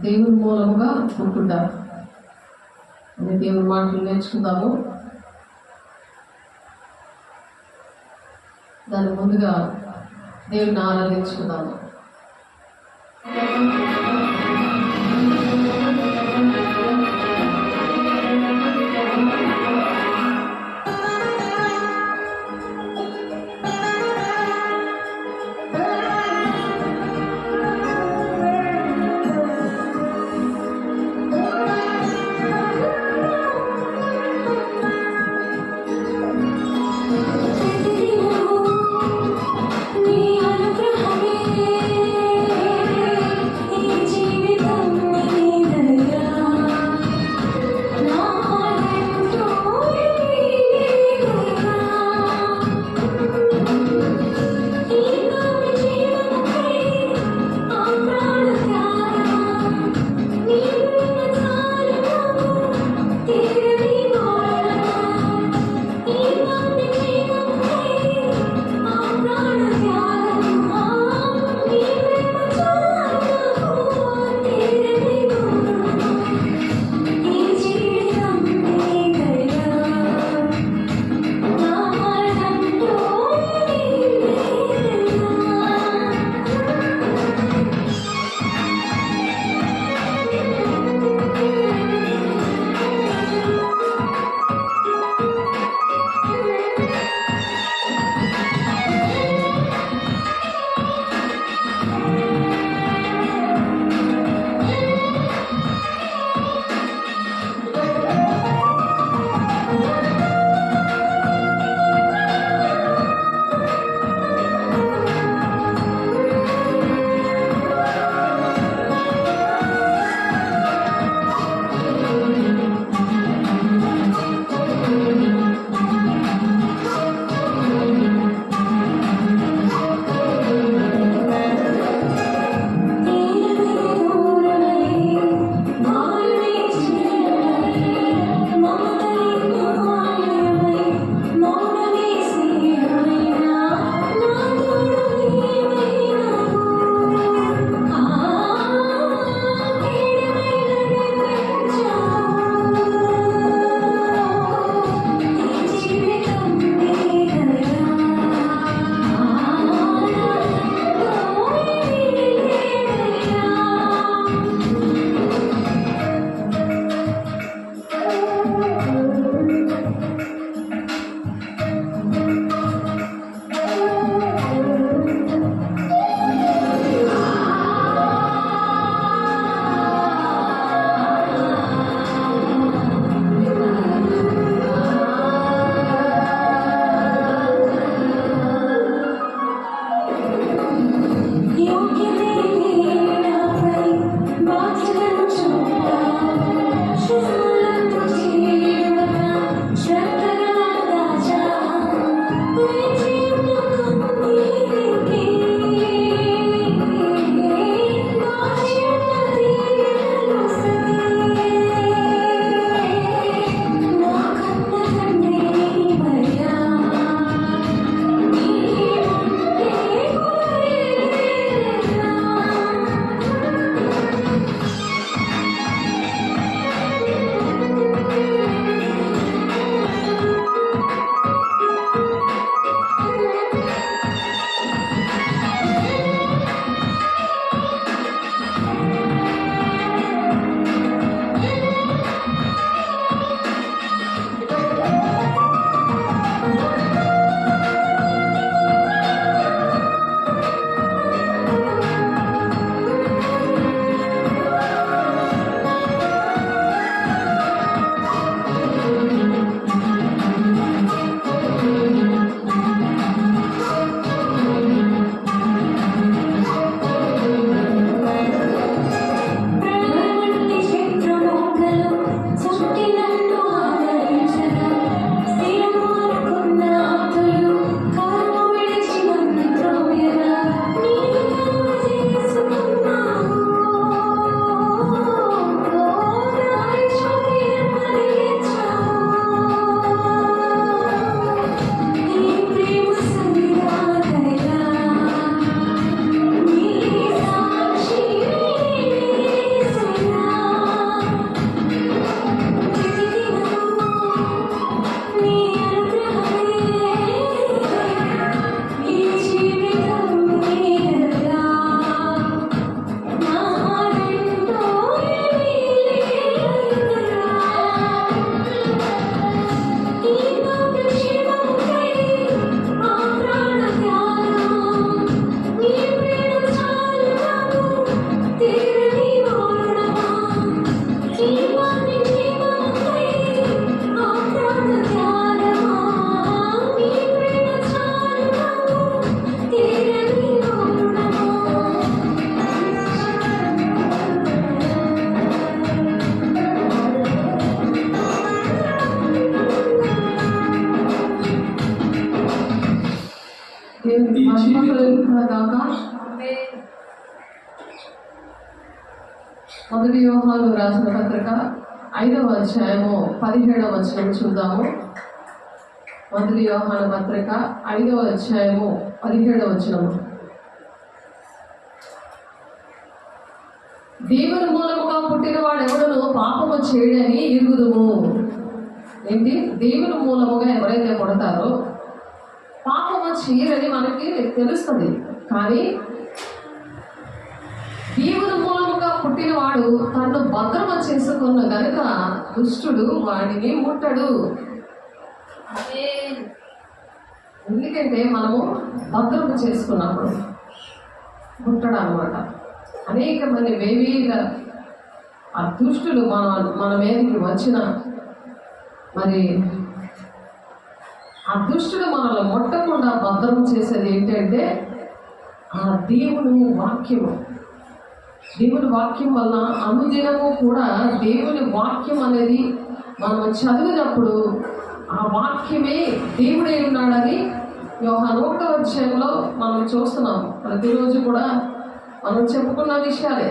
దేవుని మూలముగా పుట్టుకుంటారు. దేవుని మాటలు నేర్చుకుందాము. దాని ముందుగా దేవుని ఆరాధించుకుందాము. నీ అనుగ్రహమే మొదటి యోహాను రాసిన పత్రిక 5వ అధ్యాయము 17వ వచనం చూద్దాము. మొదటి యోహాను పత్రిక 5వ అధ్యాయము 17వ వచనము. దేవుని మూలముగా పుట్టిన వాడెవడను పాపము చేయడని ఎరుగుదుము. ఏంటి? దేవుని మూలముగా ఎవరైతే పుడతారో పాపము చేయరని మనకి తెలుస్తుంది. కానీ దేవుని మూలముగా పుట్టినవాడు తను భద్రమ చేసుకున్న గనుక దుష్టుడు వాడిని ముట్టడు. ఎందుకంటే మనము భద్రమ చేసుకున్నప్పుడు ముట్టడు అన్నమాట. అనేక మంది వేవేగా ఆ దుష్టులు మన మీదకి వచ్చిన మరి ఆ దుష్టుడు మనల్ని ముట్టకుండా భద్రం చేసేది ఏంటంటే ఆ దేవుని వాక్యము. దేవుని వాక్యం వల్ల అనుదినము కూడా దేవుని వాక్యం అనేది మనం చదివినప్పుడు ఆ వాక్యమే దేవుడై ఉన్నాడని యోహాను 1వ అధ్యాయంలో మనం చూస్తున్నాం. ప్రతిరోజు కూడా మనం చెప్పుకున్న విషయాలే,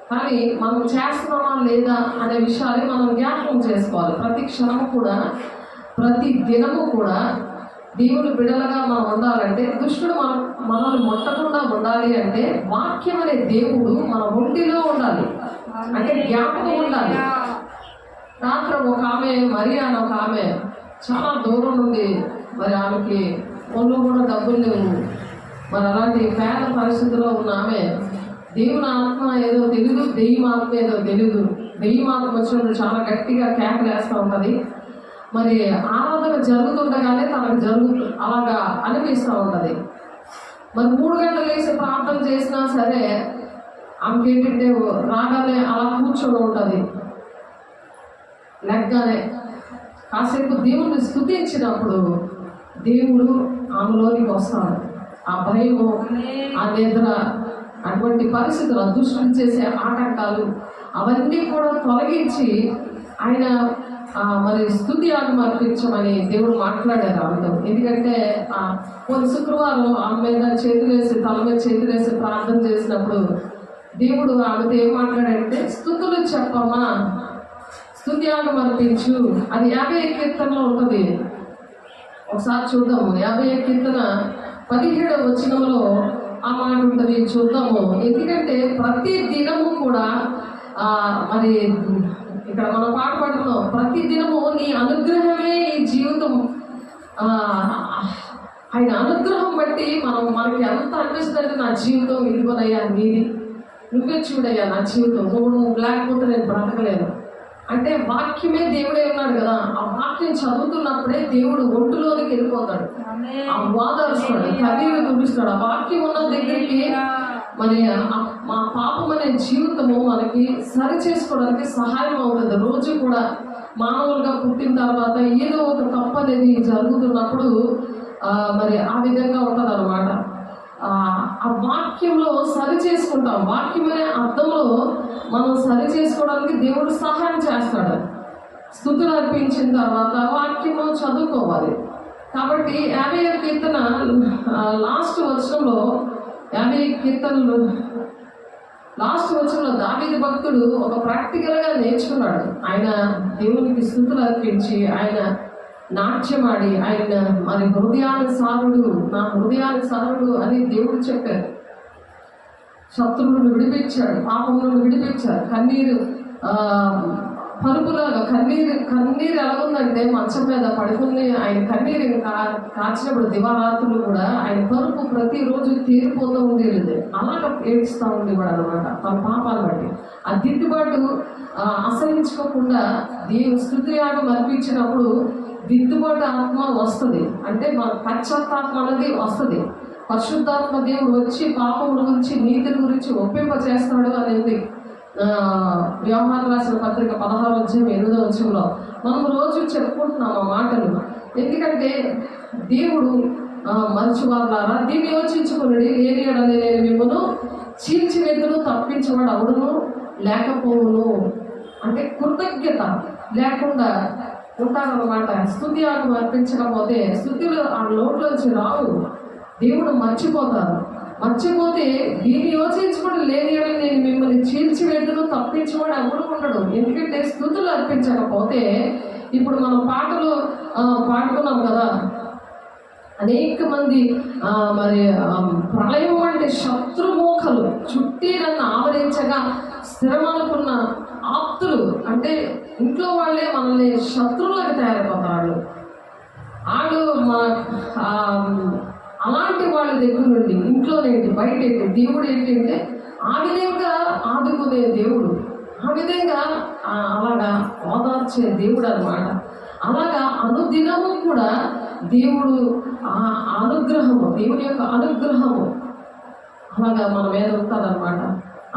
కానీ మనం చేస్తున్నామా లేదా అనే విషయాలే మనం జ్ఞాపకం చేసుకోవాలి. ప్రతి క్షణము కూడా, ప్రతి దినము కూడా దేవుని బిడలుగా మనం ఉండాలంటే, దుష్టుడు మనల్ని ముట్టకుండా ఉండాలి అంటే వాక్యం అనే దేవుడు మన ఒంటిలో ఉండాలి, అంటే జ్ఞాపకం ఉండాలి. రాత్రి ఒక ఆమె మరియా అని ఒక ఆమె చాలా దూరం నుండి, మరి ఆమెకి ఒళ్ళు కూడా డబ్బులు లేవు, మరి అలాంటి పేద పరిస్థితిలో ఉన్న ఆమె దేవుని ఆత్మ ఏదో తెలియదు, దెయ్యం ఆత్మ ఏదో తెలియదు, దెయ్యం ఆత్మ వచ్చినప్పుడు చాలా గట్టిగా కేకలు వేస్తూ ఉంటుంది. మరి ఆరాధన జరుగుతుండగానే తనకు అలాగా అనిపిస్తూ ఉంటుంది. మరి 3 గంటలు వేసి ప్రార్థన చేసినా సరే ఆమెకి ఏంటంటే రాగానే అలా కూర్చొని ఉంటుంది. లెగ్గానే కాసేపు దేవుణ్ణి స్తుతించినప్పుడు దేవుడు ఆమెలోనికి వస్తాడు. ఆ భయము, ఆ నిద్ర, అటువంటి పరిస్థితులు, దుష్టులు చేసే ఆటంకాలు అవన్నీ కూడా తొలగించి ఆయన మరి స్తుతి యాగం అర్పించమని దేవుడు మాట్లాడారు ఆమెతో. ఎందుకంటే కొన్ని శుక్రవారం ఆమె మీద చేతులేసి, తల మీద చేతులేసి ప్రార్థన చేసినప్పుడు దేవుడు ఆమెతో ఏం మాట్లాడాడంటే, స్తుతులు చెప్పమ్మా, స్తుతి యాగం అర్పించు. అది 50 కీర్తనలో ఉంటుంది. ఒకసారి చూద్దాము. 50 కీర్తన 17వ వచనంలో ఆ మాట ఉంటుంది, చూద్దాము. ఎందుకంటే ప్రతి దినము కూడా మరి ఇక్కడ మనం పాట పాడుతున్నాం, ప్రతి దినము నీ అనుగ్రహమే ఈ జీవితం. ఆయన అనుగ్రహం బట్టి మనకి ఎంత అనిపిస్తుందంటే, నా జీవితం ఇదిగోనయ్యా నీది, నువ్వే చూడయ్యా నా జీవితం, నువ్వు లేకపోతే నేను బ్రతకలేను అంటే వాక్యమే దేవుడే ఉన్నాడు కదా. ఆ వాక్యం చదువుతున్నప్పుడే దేవుడు ఒంటిలోనికి వెళ్ళిపోతాడు, ఆ వాదారుస్తాడు, కన్నీరు తుడిస్తాడు. ఆ వాక్యం ఉన్న దగ్గరికి మరి మా పాపం అనే జీవితము మనకి సరి చేసుకోవడానికి సహాయం అవుతుంది. రోజు కూడా మానవులుగా పుట్టిన తర్వాత ఏదో ఒక తప్పు అనేది జరుగుతున్నప్పుడు మరి ఆ విధంగా ఉంటుంది అన్నమాట. ఆ వాక్యంలో సరి చేసుకుంటాం. వాక్యం అనే అర్థంలో మనం సరి చేసుకోవడానికి దేవుడు సహాయం చేస్తాడు. స్తుతులు అర్పించిన తర్వాత వాక్యము చదువుకోవాలి. కాబట్టి 50వ కీర్తన లాస్ట్ వచనంలో, 50 కీర్తనలు లాస్ట్ వచనంలో దావీదు భక్తుడు ఒక ప్రాక్టికల్గా నేర్చుకున్నాడు. ఆయన దేవునికి స్తుతులు అర్పించి, ఆయన నాట్యమాడి, ఆయన మరి హృదయానుసారుడు, నా హృదయానుసారుడు అని దేవుడు చెప్పారు. శత్రువులను విడిపించాడు, పాపం నుండి విడిపించాడు. కన్నీరు పరుపులాగా కన్నీరు ఎలా ఉందంటే, మంచం మీద పడుకుని ఆయన కన్నీరు కాచినప్పుడు దివారాత్రులు కూడా ఆయన పరుపు ప్రతిరోజు తీరిపోతూ ఉండేది. అలాగ ఏడుస్తూ ఉండేవాడు అనమాట తన పాపాలు బట్టి. ఆ దిద్దుబాటు అసహించుకోకుండా స్తుతి యాగం అర్పించినప్పుడు దిద్దుబాటు ఆత్మ వస్తుంది. అంటే మన పశ్చాత్తాత్మ అనేది వస్తుంది. పరిశుద్ధాత్మ దేవుడు వచ్చి పాపముల గురించి, నీతిని గురించి ఒప్పింప చేస్తాడు అనేది వ్యవహార రాసిన పత్రిక 16వ అధ్యాయం 8వ వచనంలో మనం రోజు చెప్పుకుంటున్నాం ఆ మాటలు. ఎందుకంటే దేవుడు మంచివారులారా దీన్ని యోచించుకుని, లేని ఎడల నేను మిమ్మల్ని చీల్చివేతును, తప్పించేవాడు అవుడును లేకపోవును. అంటే కృతజ్ఞత లేకుండా ఉంటారన్నమాట. స్తుతి యాగం అర్పించకపోతే స్తుతులు ఆ నోట్లోంచి రావు. దేవుడు మర్చిపోతారు. మర్చిపోతే దీన్ని యోచించుకోవడం లేని ఎడల నేను మిమ్మల్ని చీల్చివేద్దును, తప్పించుకోవడం ఎవడు ఉండడు. ఎందుకంటే స్తుతులు అర్పించకపోతే, ఇప్పుడు మనం పాటలు పాడుకున్నాం కదా, అనేక మంది మరి ప్రళయం అంటే శత్రుమూకలు చుట్టి నన్ను ఆవరించగా స్థిరమనుకున్న ఆప్తులు, అంటే ఇంట్లో వాళ్ళే మనల్ని శత్రువులకు తయారైపోతారు. వాళ్ళు అలాంటి వాళ్ళ దగ్గర నుండి ఇంట్లోనేంటి బయట ఏంటి దేవుడు ఏంటంటే ఆ విధంగా ఆదుకునే దేవుడు, ఆ విధంగా అలాగా ఓదార్చే దేవుడు అన్నమాట. అలాగా అనుదినము కూడా దేవుడు అనుగ్రహము, దేవుని యొక్క అనుగ్రహము అలాగా మన మీద ఉంటుందన్నమాట.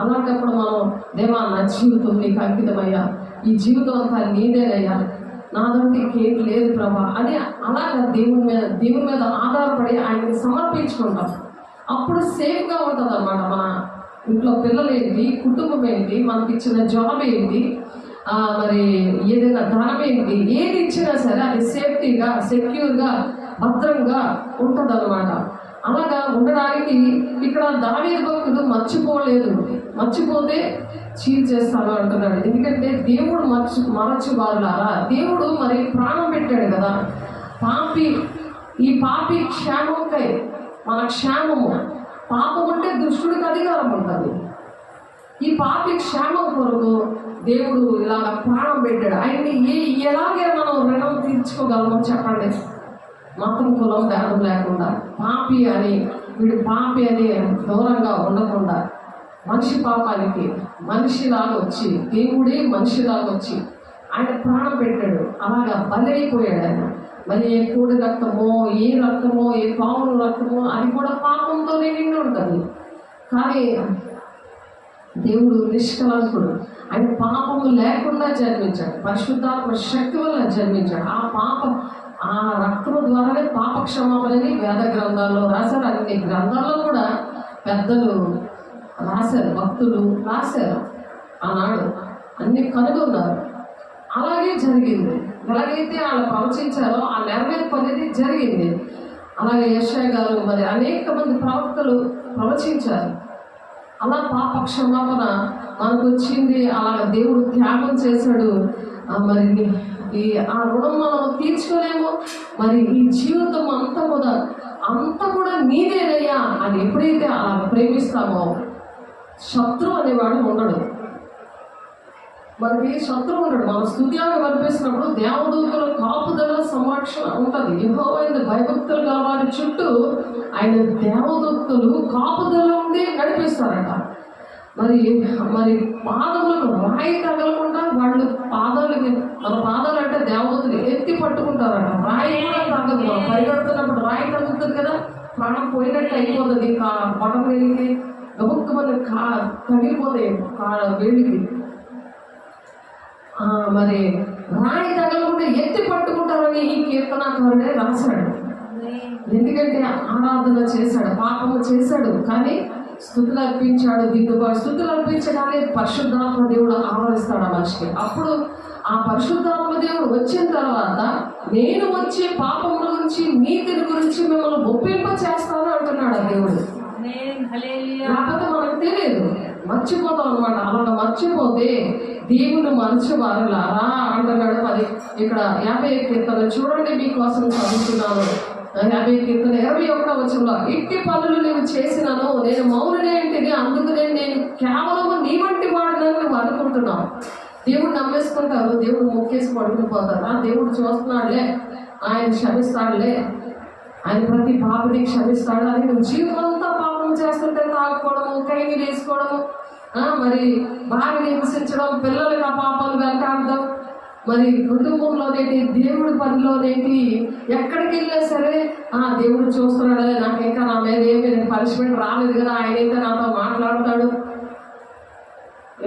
అలాంటప్పుడు మనం దేవా నా జీవితం నీకు అంకితమయ్యా, ఈ జీవితం అంతా నీదేనయ్యా, నాదంటే ఇంకేం లేదు ప్రభా అని అలాగా దేవుని మీద ఆధారపడి ఆయనకి సమర్పించుకుంటాం. అప్పుడు సేఫ్గా ఉంటుంది అన్నమాట. మన ఇంట్లో పిల్లలు ఏంటి, కుటుంబం ఏంటి, మనకి ఇచ్చిన జాబ్ ఏంటి, మరి ఏదైనా ధనం ఏంటి, ఏది ఇచ్చినా సరే అది సేఫ్టీగా, సెక్యూర్గా, భద్రంగా ఉంటుంది అన్నమాట. అలాగా ఉండడానికి ఇక్కడ దావీదు భక్తుడు మర్చిపోతే చీల్చేస్తాను అంటున్నాడు. ఎందుకంటే దేవుడు మరచువారులారా, దేవుడు మరి ప్రాణం పెట్టాడు కదా. ఈ పాపి క్షేమంకై మన క్షేమము, పాపం అంటే దుష్టుడికి అధికారం ఉంటుంది. ఈ పాపి క్షేమం కొరకు దేవుడు ఇలాగ ప్రాణం పెట్టాడు. ఆయన్ని ఎలాగే మనం రుణం తీర్చుకోగలమో చెప్పండి. మతం కులం భేదం లేకుండా వీడు పాపి అని దూరంగా ఉండకుండా, మనిషి పాపానికి మనిషిలాగా వచ్చి, దేవుడే మనిషిలాగా వచ్చి ఆయన ప్రాణం పెట్టాడు. అలాగా బలైపోయాడు ఆయన. మరి ఏ కోడి రక్తమో, ఏ రక్తమో, ఏ పాముల రక్తమో అది కూడా పాపంతోనే నిండి ఉంటుంది. కానీ దేవుడు నిష్కలంకుడు, ఆయన పాపము లేకుండా జన్మించాడు, పరిశుద్ధాత్మ శక్తి వల్ల జన్మించాడు. ఆ రక్తము ద్వారానే పాప క్షమాపణని వేద గ్రంథాల్లో రాశారు. అన్ని గ్రంథాల్లో కూడా పెద్దలు రాశారు, భక్తులు రాశారు. ఆనాడు అన్ని కనుగొన్నారు. అలాగే జరిగింది. ఎలాగైతే వాళ్ళు ప్రవచించారో ఆ నెరవేర్పు అనేది జరిగింది. అలాగే యెషయా గారు మరి అనేక మంది ప్రవక్తలు ప్రవచించారు. అలా పాప క్షమాపణ మనకు వచ్చింది. అలాగ దేవుడు త్యాగం చేశాడు. మరి ఆ రుణం మనం తీర్చుకోలేము. మరి ఈ జీవితం అంతా కూడా నీదేనయ్యా అని ఎప్పుడైతే అలా ప్రేమిస్తామో శత్రువు అనేవాడు ఉండడు. మనకి శత్రువు ఉండడు. మనం స్తుతియాగం అర్పిస్తున్నప్పుడు దేవదూతల కాపుదల సంరక్షణ ఉంటుంది. యెహోవా భయభక్తులు గల వారి చుట్టూ ఆయన దేవదూతలు కాపుదల ఉండి నడిపిస్తారట. మరి పాదములకు రాయి తగలకుండా వాళ్ళు మన పాదాలు అంటే దేవదూతలు ఎత్తి పట్టుకుంటారట. రాయి కూడా తగదు. మనం పరిగెడుతున్నప్పుడు రాయి తగ్గుతుంది కదా, ప్రాణం పోయినట్టు అయిపోతుంది. బొటం వేలికి గబుక్కు మన తగిలిపోతాయి వేలికి. మరి రాయి తగలకుండా ఎత్తి పట్టుకుంటారని ఈ కీర్తనాకారుడే రాశాడు. ఎందుకంటే ఆరాధన చేశాడు, పాపము చేశాడు, కానీ స్తుతులు అర్పించాడు. దిద్దుబాటు స్తుతులు అర్పించగానే పరిశుద్ధాత్మ దేవుడు ఆవరిస్తాడు ఆ మనిషికి. అప్పుడు ఆ పరిశుద్ధాత్మ దేవుడు వచ్చిన తర్వాత నేను వచ్చే పాపముల గురించి, నీతిని గురించి మిమ్మల్ని ఒప్పింప చేస్తాను అంటున్నాడు ఆ దేవుడు. కాకపోతే మనకు తెలియదు, మర్చిపోతాం అనమాట. అలా మర్చిపోతే దేవుని మరచివారులారా అంటున్నాడు. ఇక్కడ 50 కీర్తన చూడండి, మీకోసం చదువుతున్నాను. 50 కీర్తన 21వ వచనంలో, ఇట్టి పనులు నీవు చేసినాను, నేను మౌనునే అంటిని, అందుకనే నేను కేవలము నీ వంటి వాడినని నువ్వు అనుకుంటున్నావు. దేవుడు నమ్మేసుకుంటారు, దేవుడు మొక్కేసి పడుకునిపోతారు. దేవుడు చూస్తున్నాడులే, ఆయన క్షమిస్తాడులే, ఆయన ప్రతి పాపని క్షమిస్తాడు అని నువ్వు జీవితం అంతా పాపం చేస్తుంటే తాగుకోవడము, కైని వేసుకోవడము, మరి భార్యని హింసించడం, పిల్లలకి ఆ పాపాలు వెంటాడడం, మరి కుటుంబంలోనేటి, దేవుడి పనిలోనేటి, ఎక్కడికి వెళ్ళినా సరే దేవుడు చూస్తున్నాడు, నాకు ఇంకా నా మీద ఏమి పనిష్మెంట్ రాలేదు కదా, ఆయన ఇంకా నాతో మాట్లాడతాడు.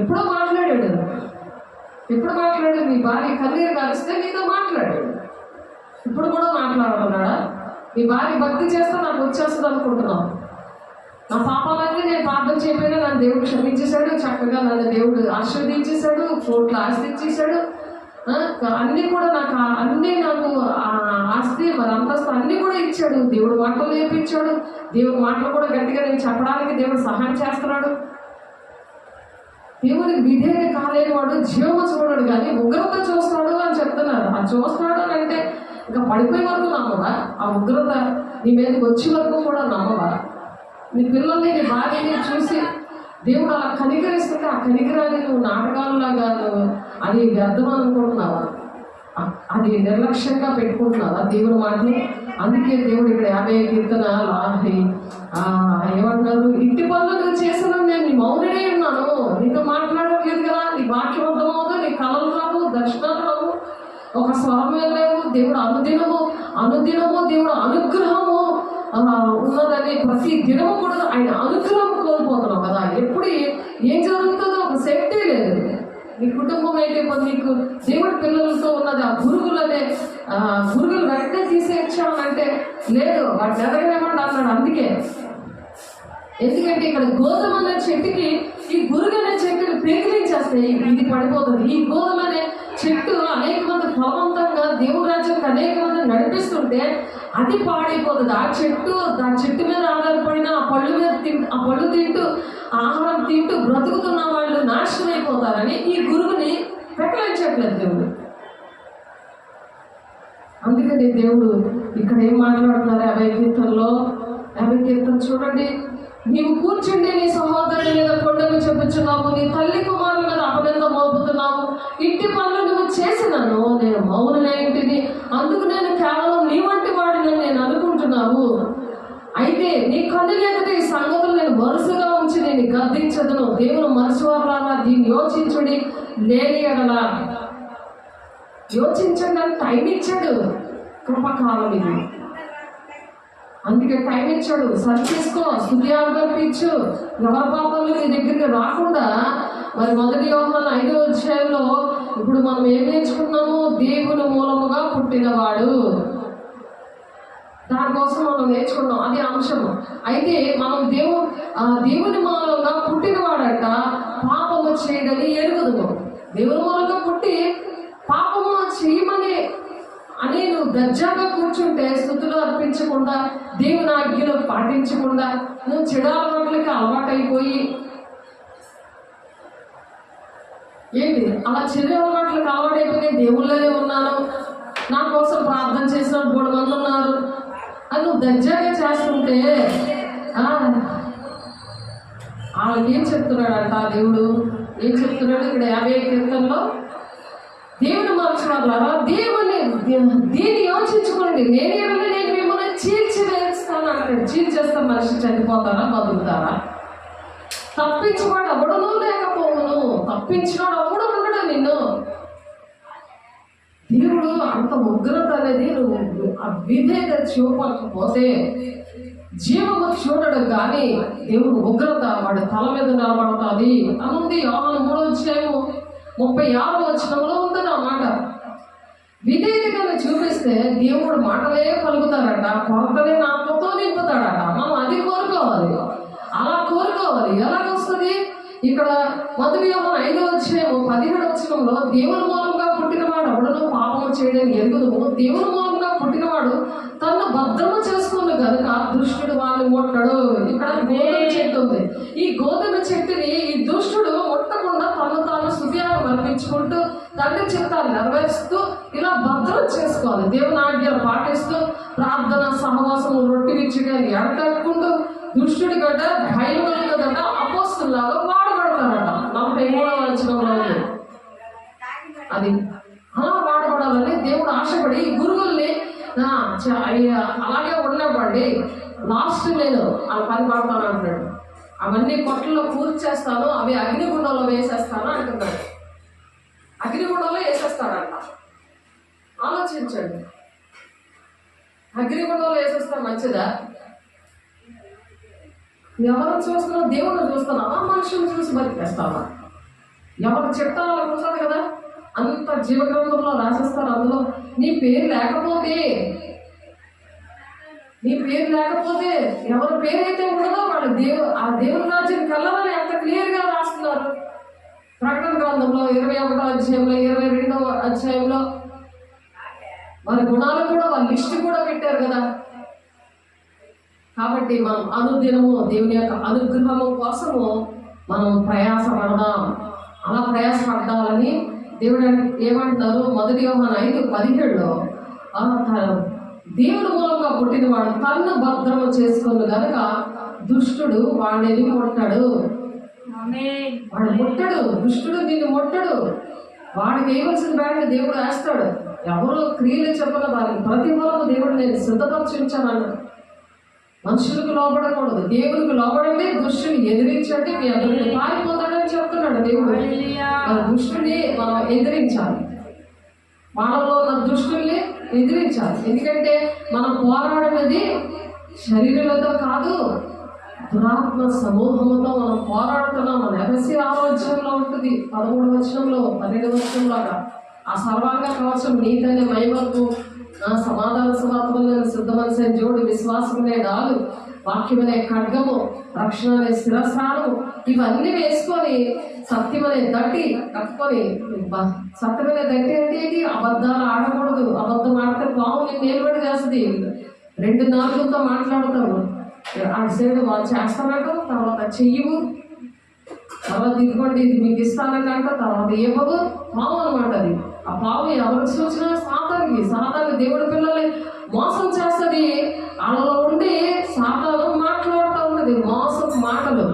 ఎప్పుడో మాట్లాడాడు. నీ భార్య కన్నీరు కలిస్తే నీతో మాట్లాడాడు. ఇప్పుడు కూడా మాట్లాడుతున్నాడా? నీ భార్య భక్తి చేస్తే నాకు వచ్చేస్తుంది అనుకుంటున్నావు. నా పాపాలన్నీ నేను ప్రార్థన చేయకపోయినా నన్ను దేవుడు క్షమించేశాడు, చక్కగా నన్ను దేవుడు ఆశీర్వదించేశాడు, కోట్ల ఆస్తి ఇచ్చేశాడు, అన్నీ కూడా నాకు ఆస్తి మరి అంతస్తు అన్నీ కూడా ఇచ్చాడు. దేవుడు మాటలు నేర్పించాడు. దేవుడి మాటలు కూడా గట్టిగా నేను చెప్పడానికి దేవుడు సహాయం చేస్తున్నాడు. దేవునికి విధేయ కాలేని వాడు జీవము చూడడు కానీ ఉగ్రత చూస్తాడు అని చెప్తున్నారు. ఆ చూస్తాడు అని అంటే ఇంకా పడిపోయే వరకు నమ్మవా? ఆ ఉగ్రత నీ మీదకి వచ్చే వరకు కూడా నమ్మవా? నీ పిల్లల్ని నీ భార్యని చూసి దేవుడు అలా కనికరిస్తుంటే ఆ కనికరాన్ని నువ్వు నాటకాలలాగా అది వ్యర్థం అనుకుంటున్నావా? అది నిర్లక్ష్యంగా పెట్టుకుంటున్నావా దేవుని మాటని? అందుకే దేవుడు ఇక్కడ 50 కీర్తన ఏమంటారు, ఇంటి పనులు నువ్వు చేసిన నేను నీ మౌననే ఉన్నాను, నీతో మాట్లాడట్లేదు కదా, నీ వాక్యం అర్థమవుతూ నీ కళలు రావు, దర్శనాలు రావు, ఒక స్వరమే లేవు. దేవుడు అనుదినము దేవుడు అనుగ్రహము ఉన్నదని ప్రతి దినము కూడా ఆయన అనుగ్రహం కోల్పోతున్నావు కదా. ఎప్పుడు ఏం జరుగుతుందో ఒక సేఫ్టీ లేదు. నీ కుటుంబం అయితే నీకు దేవుడి పిల్లలతో ఉన్నది ఆ గురుగులు వెంటనే తీసేయచ్చామంటే లేదు, వాటిని ఎదగలేమంటే అన్నాడు. ఎందుకంటే ఇక్కడ గోధుమ అనే చెట్టుకి ఈ గురుగు అనే చెట్టుని పేకిలించేస్తే ఇది పడిపోతుంది. ఈ గోధుమ అనే చెట్టు అనేక మంది ఫలవంతంగా దేవుడి రాజ్యానికి అనేక మంది నడిపిస్తుంటే అది పాడైపోతుంది. ఆ చెట్టు మీద ఆధారపడిన ఆ పళ్ళు తింటూ ఆహారం తింటూ బ్రతుకుతున్న వాళ్ళు నాశనం అయిపోతారని ఈ గురుగుని పెకలించట్లేదు దేవుడు. అందుకని దేవుడు ఇక్కడ ఏం మాట్లాడుతున్నారు 50 కీర్తన చూడండి. నీవు కూర్చుండి నీ సహోదరుని మీద కొండలు చెప్పుచున్నావు, నీ తల్లి కుమారుల మీద అపనింద మోపుతున్నావు, ఇంటి పనులు నువ్వు చేసినాను, నేను మౌననే ఇంటిని, అందుకు నేను కేవలం నీ వంటి వాడిని నేను అనుకుంటున్నావు. అయితే నీ కన్నులు ఎదుట ఈ సంగతులు నేను వరుసగా ఉంచి నేను గద్దించదును. దేవుడు మనసువారులారా దీన్ని యోచించుడి, లేని ఎడలా యోచించండి అని టైం ఇచ్చాడు. కృపకాలం ఇది, అందుకే టైం ఇచ్చాడు. సరి చేసుకో, స్తుతియాలు కల్పించు. ఎవరి పాపాలు నీ దగ్గరికి రాకుండా మరి 1 యోహాను 5వ అధ్యాయంలో ఇప్పుడు మనం ఏం నేర్చుకున్నాము? దేవుని మూలముగా పుట్టినవాడు, దానికోసం మనం నేర్చుకున్నాం, అది అంశము. అయితే మనం దేవుని మూలంగా పుట్టినవాడట పాపము చేయడని ఎరుగుదుము. దేవుని మూలంగా పుట్టి పాపము చేయమని అని నువ్వు దర్జాగా కూర్చుంటే స్తుతులు అర్పించకుండా దేవుని ఆజ్ఞలు పాటించకుండా నువ్వు చెడు అలవాట్లకి అలవాటైపోయి ఏంటి అలా చెడు అలవాట్లకు అలవాటైపోయి దేవుళ్ళనే ఉన్నాను, నా కోసం ప్రార్థన చేసిన 3 మంది ఉన్నారు అని నువ్వు దర్జాగా చేస్తుంటే వాళ్ళకి ఏం చెప్తున్నాడంట దేవుడు? ఏం చెప్తున్నాడు ఇక్కడ 50 కీర్తనలో? దేవుని మనసులారా దీన్ని యోచించుకోండి, నేను మిమ్మల్ని చీల్చివేస్తాను అంటాడు. చీల్చేస్తా మనిషి చనిపోతారా బతుకుతారా? తప్పించువాడు అవ్వడను లేకపోవును, తప్పించినాడు అవ్వడం ఉండడు నిన్ను. దేవుడు అంత ఉగ్రత అనేది నువ్వు విధేయత చూపకపోతే జీవము చూడడు కానీ దేవుడు ఉగ్రత వాడి తల మీద నిలబడుతుంది అనుంది. యోహాను 3వ అధ్యాయము 36వ వచనంలో ఉంటుంది ఆ మాట. విధేయతగా చూపిస్తే దేవుడు మాటలే పలుకుతాడట, కొరతలే నాతో నింపుతాడట. మనం అది కోరుకోవాలి, అలా కోరుకోవాలి. ఎలాగొస్తుంది? ఇక్కడ 1 యోహాను 5వ అధ్యాయము 17వ వచనంలో దేవుని మూలంగా పుట్టినవాడు ఎవడనో పాపము చేయడం ఎరుగుదుము, దేవుని మూలంగా పుట్టినవాడు తను భద్రము చేసుకున్న కనుక దుష్టుడు వాళ్ళు ముట్టడు. ఇక్కడ గోధుమ చెట్టు ఉంది. ఈ గోధుమ చెట్టుని ఈ దుష్టుడు ముట్టకుండా తాను స్తుతియాలు అర్పించుకుంటూ తండ్రి చిత్తాలు నెరవేరుస్తూ ఇలా భద్రం చేసుకోవాలి. దేవుని ఆజ్ఞలు పాటిస్తూ ప్రార్థన సహవాసము రొట్టె విచ్చిగాని ఎడతట్టుకుంటూ దుష్టుడి గడ్డ భయలుగా గడ్డ అపోస్తులాగా వాడబడతారట. 43వ వచనంలో ఉంది. అది అలా వాడబడాలని దేవుడు ఆశపడి ఈ గురువుల్ని అలాగే ఉండబండి లాస్ట్ నేను ఆ పని పడతాను అంటున్నాడు. అవన్నీ కొట్టల్లో కూర్చేస్తాను, అవి అగ్నిగుండంలో వేసేస్తాను అంటున్నాడు. అగ్నిగుండంలో వేసేస్తాడంట. ఆలోచించండి, అగ్నిగుండంలో వేసేస్తా మంచిదా? ఎవరు చూస్తున్నావు? దేవుడిని చూస్తున్నావా? మనుషులను చూసి బతికేస్తావా? ఎవరు చెప్తారో వాళ్ళకి ఉంటుంది కదా, అంత జీవగ్రంథంలో రాసేస్తారు. అందులో నీ పేరు లేకపోతే ఎవరి పేరైతే ఉండదో వాళ్ళు ఆ దేవుని రాజ్యానికి వెళ్ళాలని ఎంత క్లియర్గా రాస్తున్నారు. ప్రకటన గ్రంథంలో 21వ అధ్యాయంలో 22వ అధ్యాయంలో వారి గుణాలు కూడా వాళ్ళ లిస్ట్ కూడా పెట్టారు కదా. కాబట్టి మనం అనుదినము దేవుని యొక్క అనుగ్రహము కోసము మనం ప్రయాసపడదాం. అలా ప్రయాసపడాలని దేవుడు ఏమంటున్నారు? 1 యోహాను 5:17లో దేవుడు మూలంగా పుట్టినవాడు తన్ను భద్రము చేసుకుని కనుక దుష్టుడు వాడిని ముట్టాడు. వాడు ముట్టడు, దుష్టుడు నిన్ను ముట్టడు. వాడికి వేయవలసిన బ్యాడ్ దేవుడు వేస్తాడు. ఎవరు క్రియలు చెప్పిన వారికి ప్రతిఫలము దేవుడు నేను సిద్ధపరచుంచానన్నాడు. మనుషులకు లోబడకూడదు, దేవునికి లోబడండి, దుష్టుని ఎదిరించండి, మీ అందరిని పారిపోతాడని చెప్తున్నాడు దేవుడు. మన దుష్టుని మనం ఎదిరించాలి, మనలో ఉన్న దుష్టుల్ని ఎదిరించాలి. ఎందుకంటే మనం పోరాడినది శరీరులతో కాదు, దురాత్మ సమూహంతో మనం పోరాడుతున్నాం. మన ఎఫెసీ 6వ ఉంటుంది, 13వ వచనంలో 12వ వచనంలో ఆ సర్వాంగ కవచం నీతనే మహిమకు సమాధాన సువార్తలను సిద్ధమనిసే జోడు, విశ్వాసమనే డాలు, వాక్యమనే ఖడ్గము, రక్షణ అనే శిరస్నానము, ఇవన్నీ వేసుకొని సత్యమనే దట్టి కట్టుకొని. సత్యమనే దట్టి అంటే ఏంటి? అబద్ధాలు ఆడకూడదు. అబద్ధం ఆడితే పాము నేను నిలబడి చేస్తుంది. 2 నాలుగులతో మాట్లాడతాము. ఆ సైడ్ వాళ్ళు చేస్తానంట, తర్వాత చెయ్యవు, తర్వాత ఇదిగోండి ఇది మీకు ఇస్తానంట, తర్వాత ఇవ్వవు. పాము అనమాట అది. ఆ పాము ఎవరికి సూచన? సాతానికి దేవుడి పిల్లల్ని మోసం చేస్తుంది. వాళ్ళలో ఉండి సాతాను మాట్లాడుతూ ఉన్నది మోసం మాటలు.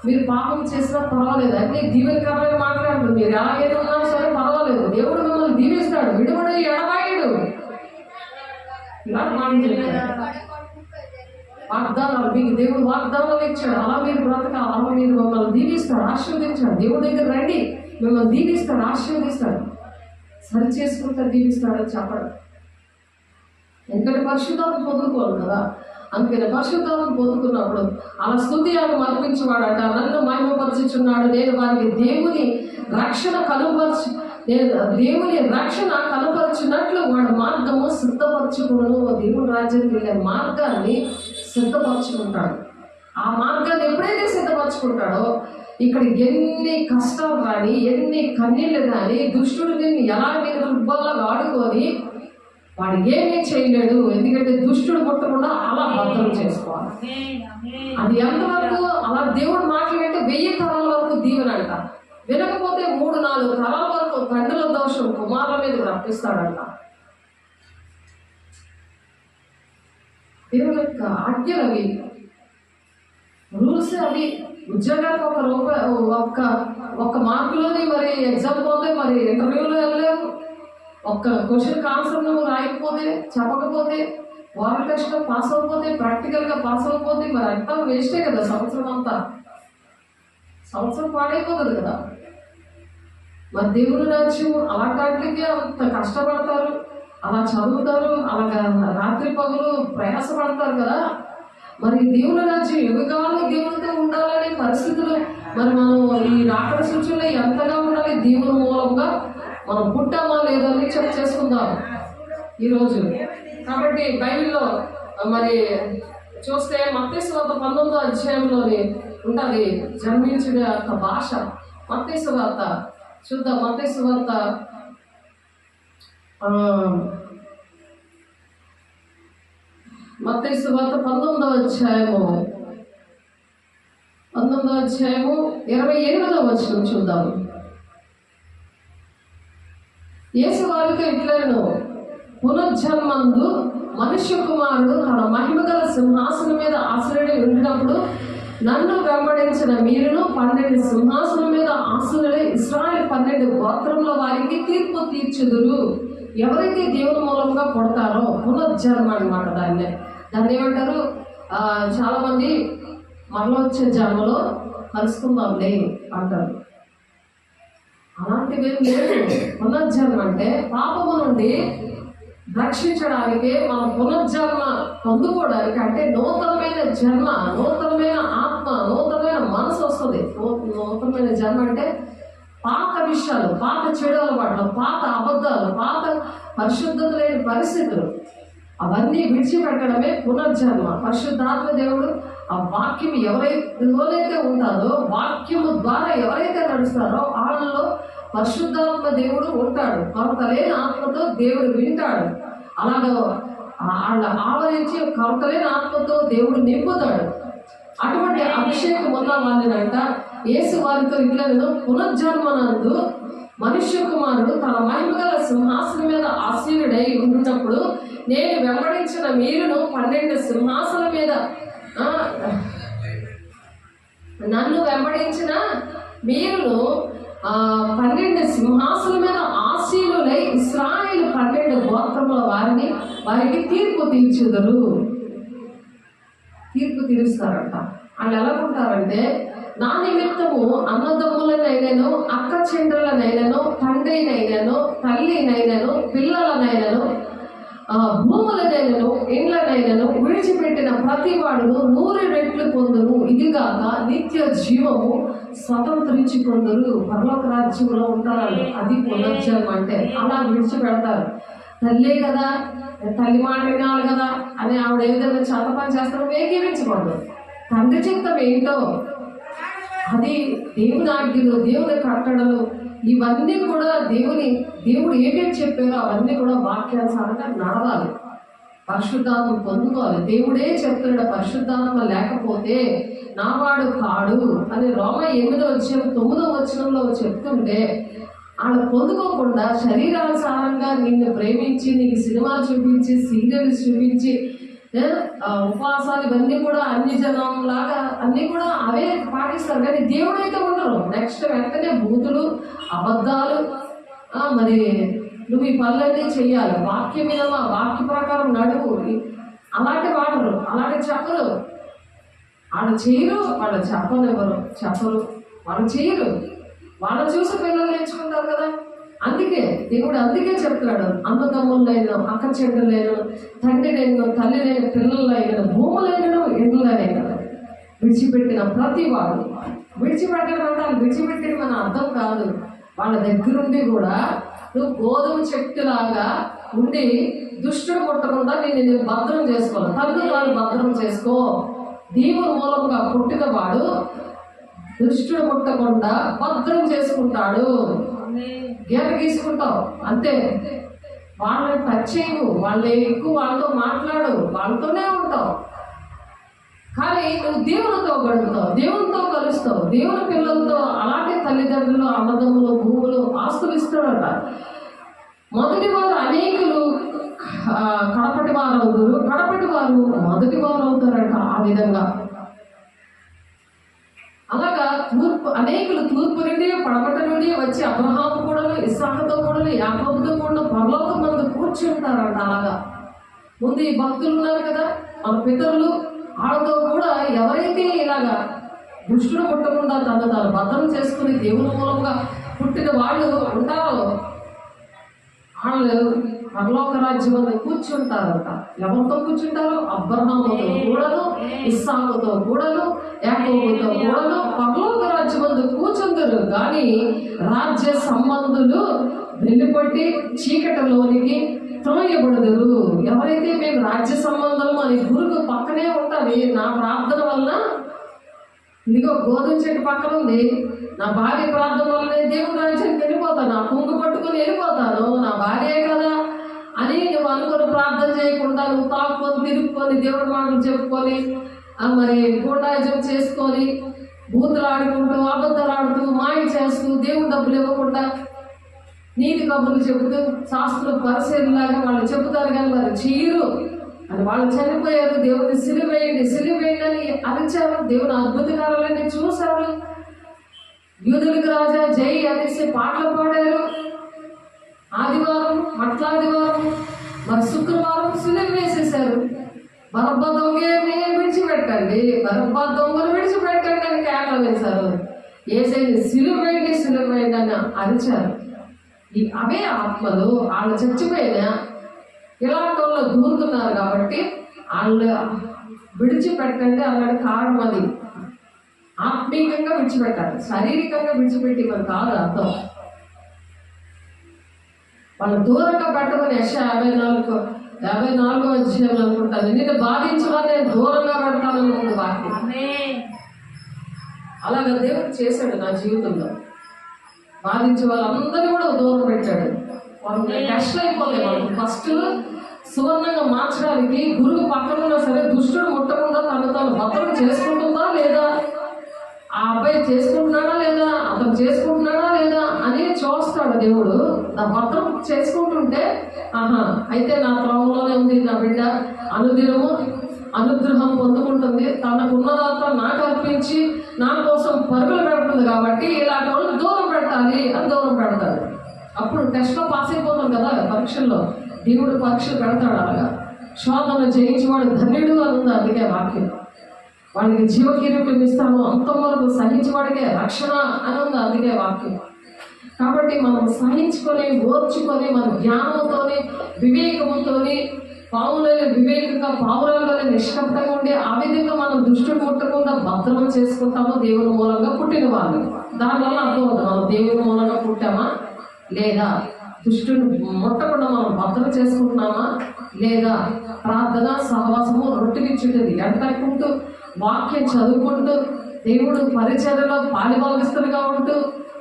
మీరు పాపం చేసినా పర్వాలేదు, అన్ని దీవెనకరమైన మాట్లాడుతుంది. మీరు ఎలాగైనా ఉన్నా సరే పర్వాలేదు, దేవుడు మిమ్మల్ని దీవిస్తాడు, విడువడు ఎడబాయుడు. ఇలా వాగ్దానాలు మీకు దేవుడు వాగ్దానాలు ఇచ్చాడు. అలా మీరు బ్రతకాలి, అలా మీరు మిమ్మల్ని దీవిస్తాడు, ఆశీర్వదించాడు. దేవుడి దగ్గర రండి, మిమ్మల్ని దీవిస్తాడు, ఆశీర్వదిస్తాడు, సరి చేసుకుంటాడు, దీవిస్తాడని చెప్పడు. ఎందుకంటే పరిశుద్ధాత్మ పొందుకోవాలి కదా. అందుకని పరిశుద్ధాత్మ పొందుకున్నప్పుడు అలా స్తుతియాలు అర్పించేవాడట. నన్ను మహిమపరచుచున్నాడు, నేను వారికి దేవుని రక్షణ కనుపరచున్నట్లు వాడు మార్గము సిద్ధపరచుకును. దేవుని రాజ్యానికి వెళ్ళే మార్గాన్ని సిద్ధపరచుకుంటాడు. ఆ మార్గాన్ని ఎప్పుడైతే సిద్ధపరచుకుంటాడో ఇక్కడ ఎన్ని కష్టాలు కానీ, ఎన్ని కన్నీళ్ళు కానీ, దుష్టుడు నిన్ను ఎలా మీరు ఫుట్బాల్లాగా ఆడుకొని వాడు ఏమీ చేయలేడు. ఎందుకంటే దుష్టుడు ముట్టకుండా అలా భద్రం చేసుకోవాలి. అది ఎంతవరకు? అలా దేవుడు మాట్లాడితే 1000 తరాల వరకు దీవెనంట. వినకపోతే 3-4 తరాల వరకు తండ్రుల దోషం కుమారుల మీద రప్పిస్తాడంట. దేవుని యొక్క ఆజ్ఞలు అవి, రూల్స్ అవి. ఉద్యోగానికి ఒక్క మార్కులోని మరి ఎగ్జామ్ పోతే మరి ఇంటర్వ్యూలో వెళ్ళలేవు. ఒక్క క్వశ్చన్ ఆన్సర్ నువ్వు రాయకపోతే, చెప్పకపోతే, ఓరల్ టెస్ట్లో పాస్ అవ్వకపోతే, ప్రాక్టికల్గా పాస్ అవ్వకపోతే మరి అంతా వేస్టే కదా. సంవత్సరం పాడైపోతుంది కదా. మరి దేవుని రాజ్యం అలాంటికే అంత కష్టపడతారు, అలా చదువుతారు, అలాగా రాత్రి పగులు ప్రయాసపడతారు కదా. మరి దేవుని రాజ్యం యుగకాలం దేవునితో ఉండాలనే పరిస్థితులు మరి మనం ఈ రాకడ సూచనలో ఎంతగా ఉండాలి? దేవుని మూలంగా మనం పుట్టామా లేదని చెక్ చేసుకుందాం ఈరోజు. కాబట్టి బైబిల్లో మరి చూస్తే మత్తయి సువార్త 19వ అధ్యాయంలోని ఉంటుంది జన్మించిన యొక్క భాష. మత్తయి సువార్త చూద్దాం. మత్తయి సువార్త 19వ అధ్యాయము 28వ వచనం చూద్దాం. యేసు వారితో ఇట్లను, పునర్జన్మందు మనుష్య కుమారుడు తన మహిమగల సింహాసనం మీద ఆసీనుడై ఉండినప్పుడు నన్ను వెంబడించిన మీరును 12 సింహాసనం మీద ఆసీనులై ఇశ్రాయేలు 12 గోత్రముల వారికి తీర్పు తీర్చుదురు. ఎవరైతే దేవుని మూలంగా పుడతారో పునర్జన్మ అనమాట. దాన్ని ఏమంటారు? చాలా మంది మరల వచ్చే జన్మలో కలుసుకుందాంలే అంటారు. అలాంటివి లేదు. పునర్జన్మ అంటే పాపము నుండి రక్షించడానికి, మన పునర్జన్మ పొందుకోవడానికి, అంటే నూతనమైన జన్మ, నూతనమైన ఆత్మ, నూతనమైన మనసు వస్తుంది. నూతనమైన జన్మ అంటే పాత విషయాలు, పాత చెడు అలవాట్లు, పాత అబద్ధాలు, పాత పరిశుద్ధత లేని పరిస్థితులు అవన్నీ విడిచిపెట్టడమే పునర్జన్మ. పరిశుద్ధాత్మ దేవుడు ఆ వాక్యం ఎవరైతే ఉంటుందో, వాక్యము ద్వారా ఎవరైతే నడుస్తారో వాళ్ళలో పరిశుద్ధాత్మ దేవుడు ఉంటాడు. కొరత లేని ఆత్మతో దేవుడు వింటాడు. అలాగా వాళ్ళ ఆవరించి కొరత లేని ఆత్మతో దేవుడు నింపుతాడు. అటువంటి అభిషేకం ఉన్న వాళ్ళనంట యేసు వారితో ఇట్లను పునర్జన్మనందు మనుష్య కుమారుడు తన మహిమగల సింహాసనం మీద ఆసీనుడై ఉన్నప్పుడు నేను వెంబడించిన మీరును 12 సింహాసనం మీద నన్ను వెంబడించిన మీరును 12 సింహాసనం మీద ఆసీనులై ఇశ్రాయేలు 12 గోత్రముల వారికి తీర్పు తీరుస్తారంట. వాళ్ళు ఎలాగుంటారంటే నా నిమిత్తము అన్నదమ్ములనైనను అక్క చెండ్రులనైనను తండ్రినైనను తల్లినైనను పిల్లలనైనను భూములనైనను ఇండ్లనైనను విడిచిపెట్టిన ప్రతి వాడును 100 రెట్లు పొందును. ఇదిగాక నిత్య జీవము స్వతంత్రించుకొందరు. పరలోక రాజ్యంలో ఉంటారు. అది పునర్జన్మ అంటే. అలా విడిచిపెడతారు. తల్లే కదా, తల్లి మాట వినాలి కదా అని ఆవిడ ఏ విధంగా చేత పని చేస్తారో ఏకీవించకూడదు. తండ్రి చిత్తం ఏంటో అది దేవుని ఆజ్ఞలు, దేవుని కట్టడలు, ఇవన్నీ కూడా దేవుడు ఏమేమి చెప్పారో అవన్నీ కూడా వాక్యానుసారంగా నడవాలి. పరిశుద్ధాత్మ పొందుకోవాలి. దేవుడే చెప్తున్నాడు పరిశుద్ధాత్మ లేకపోతే నావాడు కాడు అని రోమా 8:9 చెప్తుంటే వాళ్ళు పొందుకోకుండా శరీరానుసారంగా నిన్ను ప్రేమించి నీకు సినిమాలు చూపించి సీరియల్స్ చూపించి ఉపవాసాలు ఇవన్నీ కూడా అన్ని జనం లాగా అన్నీ కూడా అవే పాటిస్తారు. కానీ దేవుడు అయితే ఉండరు. నెక్స్ట్ వెంటనే బూతులు, అబద్ధాలు, మరి నువ్వు ఈ పనులన్నీ చెయ్యాలి, వాక్యం మీద వాక్య ప్రకారం నడువు, అలాంటి వాడరు, అలాంటి చెప్పరు. వాళ్ళు చేయరు, వాళ్ళు చెప్పరు, వాళ్ళు చేయరు. వాళ్ళు చూసి పిల్లలు నేర్చుకుంటారు కదా. అందుకే చెప్తున్నాడు అన్నదమ్ములైన అక్క చెడ్డలైన తండ్రినైన తల్లినైన పిల్లలైన భూములైన ఎండ్లనైన విడిచిపెట్టిన ప్రతి వాడు విడిచిపెట్టడం విడిచిపెట్టడం మన అర్థం కాదు. వాళ్ళ దగ్గరుండి కూడా నువ్వు గోధుమ చెట్టులాగా ఉండి దుష్టుడు ముట్టకుండా నేను భద్రం చేసుకోవాలి. తల్లి భద్రం చేసుకో. దేవుని మూలంగా పుట్టిన వాడు దుష్టుడు ముట్టకుండా భద్రం చేసుకుంటాడు. గీత గీసుకుంటావు అంతే. వాళ్ళని టచ్ చేయవు, వాళ్ళే ఎక్కువ వాళ్ళతో మాట్లాడు, వాళ్ళతోనే ఉంటావు. కానీ నువ్వు దేవునితో గడుపుతావు, దేవునితో కలుస్తావు, దేవుని పిల్లలతో. అలాంటి తల్లిదండ్రులు, అన్నదమ్ములు, భూములు, ఆస్తులు ఇస్తాడట. మొదటి వారు అనేకులు కడపటి వారు అవుతారు, కడపటి వారు మొదటి వారు అవుతారట. ఆ విధంగా అలాగా అనేకులు తూర్పు నుండి పడమట నుండి వచ్చి అబ్రహాము కూడా, ఇస్సాకుతో కూడా, యాకోబుతో కూడా పరలోకం మందు కూర్చుంటారంట. అలాగా ముందు ఈ భక్తులు ఉన్నారు కదా, మన పితరులు, వాళ్ళతో కూడా ఎవరైతే ఇలాగా దుష్టుడు పుట్టకుండా తను భద్రం చేసుకుని దేవుని మూలంగా పుట్టిన వాళ్ళు ఉంటారో వాళ్ళు పరలోక రాజ్యం మీద కూర్చుంటారంట. ఎవరితో కూర్చుంటారు? అబ్రహాముతో కూడాను, ఇస్సాకుతో కూడాను, యాకోబుతో కూడాను పరలోక రాజ్యం మీద కూర్చుంటారు. కానీ రాజ్య సంబంధులు వెళ్ళిపట్టి చీకటిలోనికి త్రోయబడదురు. ఎవరైతే మేము రాజ్య సంబంధం అని గురువు పక్కనే ఉంటుంది. నా ప్రార్థన వలన ఇదిగో గోధుమ చెట్టు పక్కన ఉంది, నా భార్య ప్రార్థన వల్ల దేవుని రాజ్యానికి వెళ్ళిపోతాను, నా కుంగు పట్టుకొని వెళ్ళిపోతాను, నా భార్యే కదా అని నువ్వు అనుకుని ప్రార్థన చేయకుండా నువ్వు తాకుకొని తిరుక్కొని దేవుడి మాటలు చెప్పుకొని మరి గూండాయిజం చేసుకొని బూతులు ఆడుకుంటూ అబద్ధాలు ఆడుతూ మాయ చేస్తూ దేవుడు డబ్బులు ఇవ్వకుండా నీతి కబుర్లు చెబుతూ శాస్త్రులు పరిశీలనలాగా వాళ్ళు చెబుతారు కానీ మరి చీరు అని వాళ్ళు చనిపోయారు. దేవుడిని సిలువేయండి అని అరిచారు. దేవుని అద్భుతకారాలన్నీ చూశారు. యూదులకు రాజా జై అనేసి పాటలు పాడారు. ఆదివారం మట్లాదివారం మరి శుక్రవారం సిలువ వేసేశారు. బరబ్బా దొంగని విడిచిపెట్టండి, బరబ్బా దొంగను విడిచిపెట్టండి అని కేకలు వేశారు. ఏసైని సిలువేయండి అని అరిచారు. అవే ఆత్మలు వాళ్ళు చచ్చిపోయిన ఇలాంటి వాళ్ళు దూరుతున్నారు కాబట్టి వాళ్ళు విడిచిపెట్టండి అన్నది కారణం. అది ఆత్మీయంగా విడిచిపెట్టాలి, శారీరకంగా విడిచిపెట్టి మరి కాదు అర్థం. వాళ్ళు దూరంగా పెట్టమని 54 అధ్యాయం అనుకుంటాను. నిన్ను బాధించడం నేను దూరంగా పెడతాను వాక్యం. అలాగే దేవుడు చేశాడు నా జీవితంలో. బాధించే వాళ్ళందరినీ కూడా దూరం పెట్టాడు. వాళ్ళకి టెస్ట్ అయిపోతాయి. వాళ్ళకి ఫస్ట్ సువర్ణంగా మార్చడానికి గురువు పక్కన ఉన్నా సరే దుష్టుడు ముట్టకుండా తను తాను భద్రం చేసుకుంటుందా లేదా, ఆ అబ్బాయి చేసుకుంటున్నాడా లేదా, అతను చేసుకుంటున్నాడా లేదా అని చూస్తాడు దేవుడు. నా భద్రం చేసుకుంటుంటే అయితే నా త్రోవలోనే ఉంది నా బిడ్డ, అనుదినము అనుగ్రహం పొందుకుంటుంది, తనకున్నదంతా నాకు అర్పించి నా కోసం పరుగులు పెడుతుంది కాబట్టి ఇలాంటి వాళ్ళు దూరం పెట్టాలి అని దూరం పెడతాడు. అప్పుడు టెస్ట్లో పాస్ అయిపోతాం కదా పరీక్షల్లో. దేవుడు పరీక్షలు పెడతాడు. అలాగా శోధన జయించేవాడు ధన్యుడు అని ఉంది. అందుకే వాక్యం. వాడికి జీవకిరీటం ఇస్తాను, అంతవరకు సహించేవాడికే రక్షణ అని ఉంది. అందుకే వాక్యం. కాబట్టి మనం సహించుకొని ఓర్చుకొని మన జ్ఞానంతోని వివేకముతోని పావులలో వివేకంగా పావురాల్లోనే నిష్కపటంగా ఉండి ఆ విధంగా మనం దుష్టుడు ముట్టకుండా భద్రం చేసుకుంటామో దేవుని మూలంగా పుట్టిన వాళ్ళు. దానివల్ల అర్థమవుతుంది మనం దేవుని మూలంగా పుట్టామా లేదా, దుష్టుని ముట్టకుండా మనం భద్రం చేసుకుంటున్నామా లేదా. ప్రార్థన సహవాసము రొట్టెనిచ్చుంటుంది ఎంటకుంటూ వాక్యం చదువుకుంటూ దేవుడు పరిచర్యలో పాలిభాగస్తులుగా ఉంటూ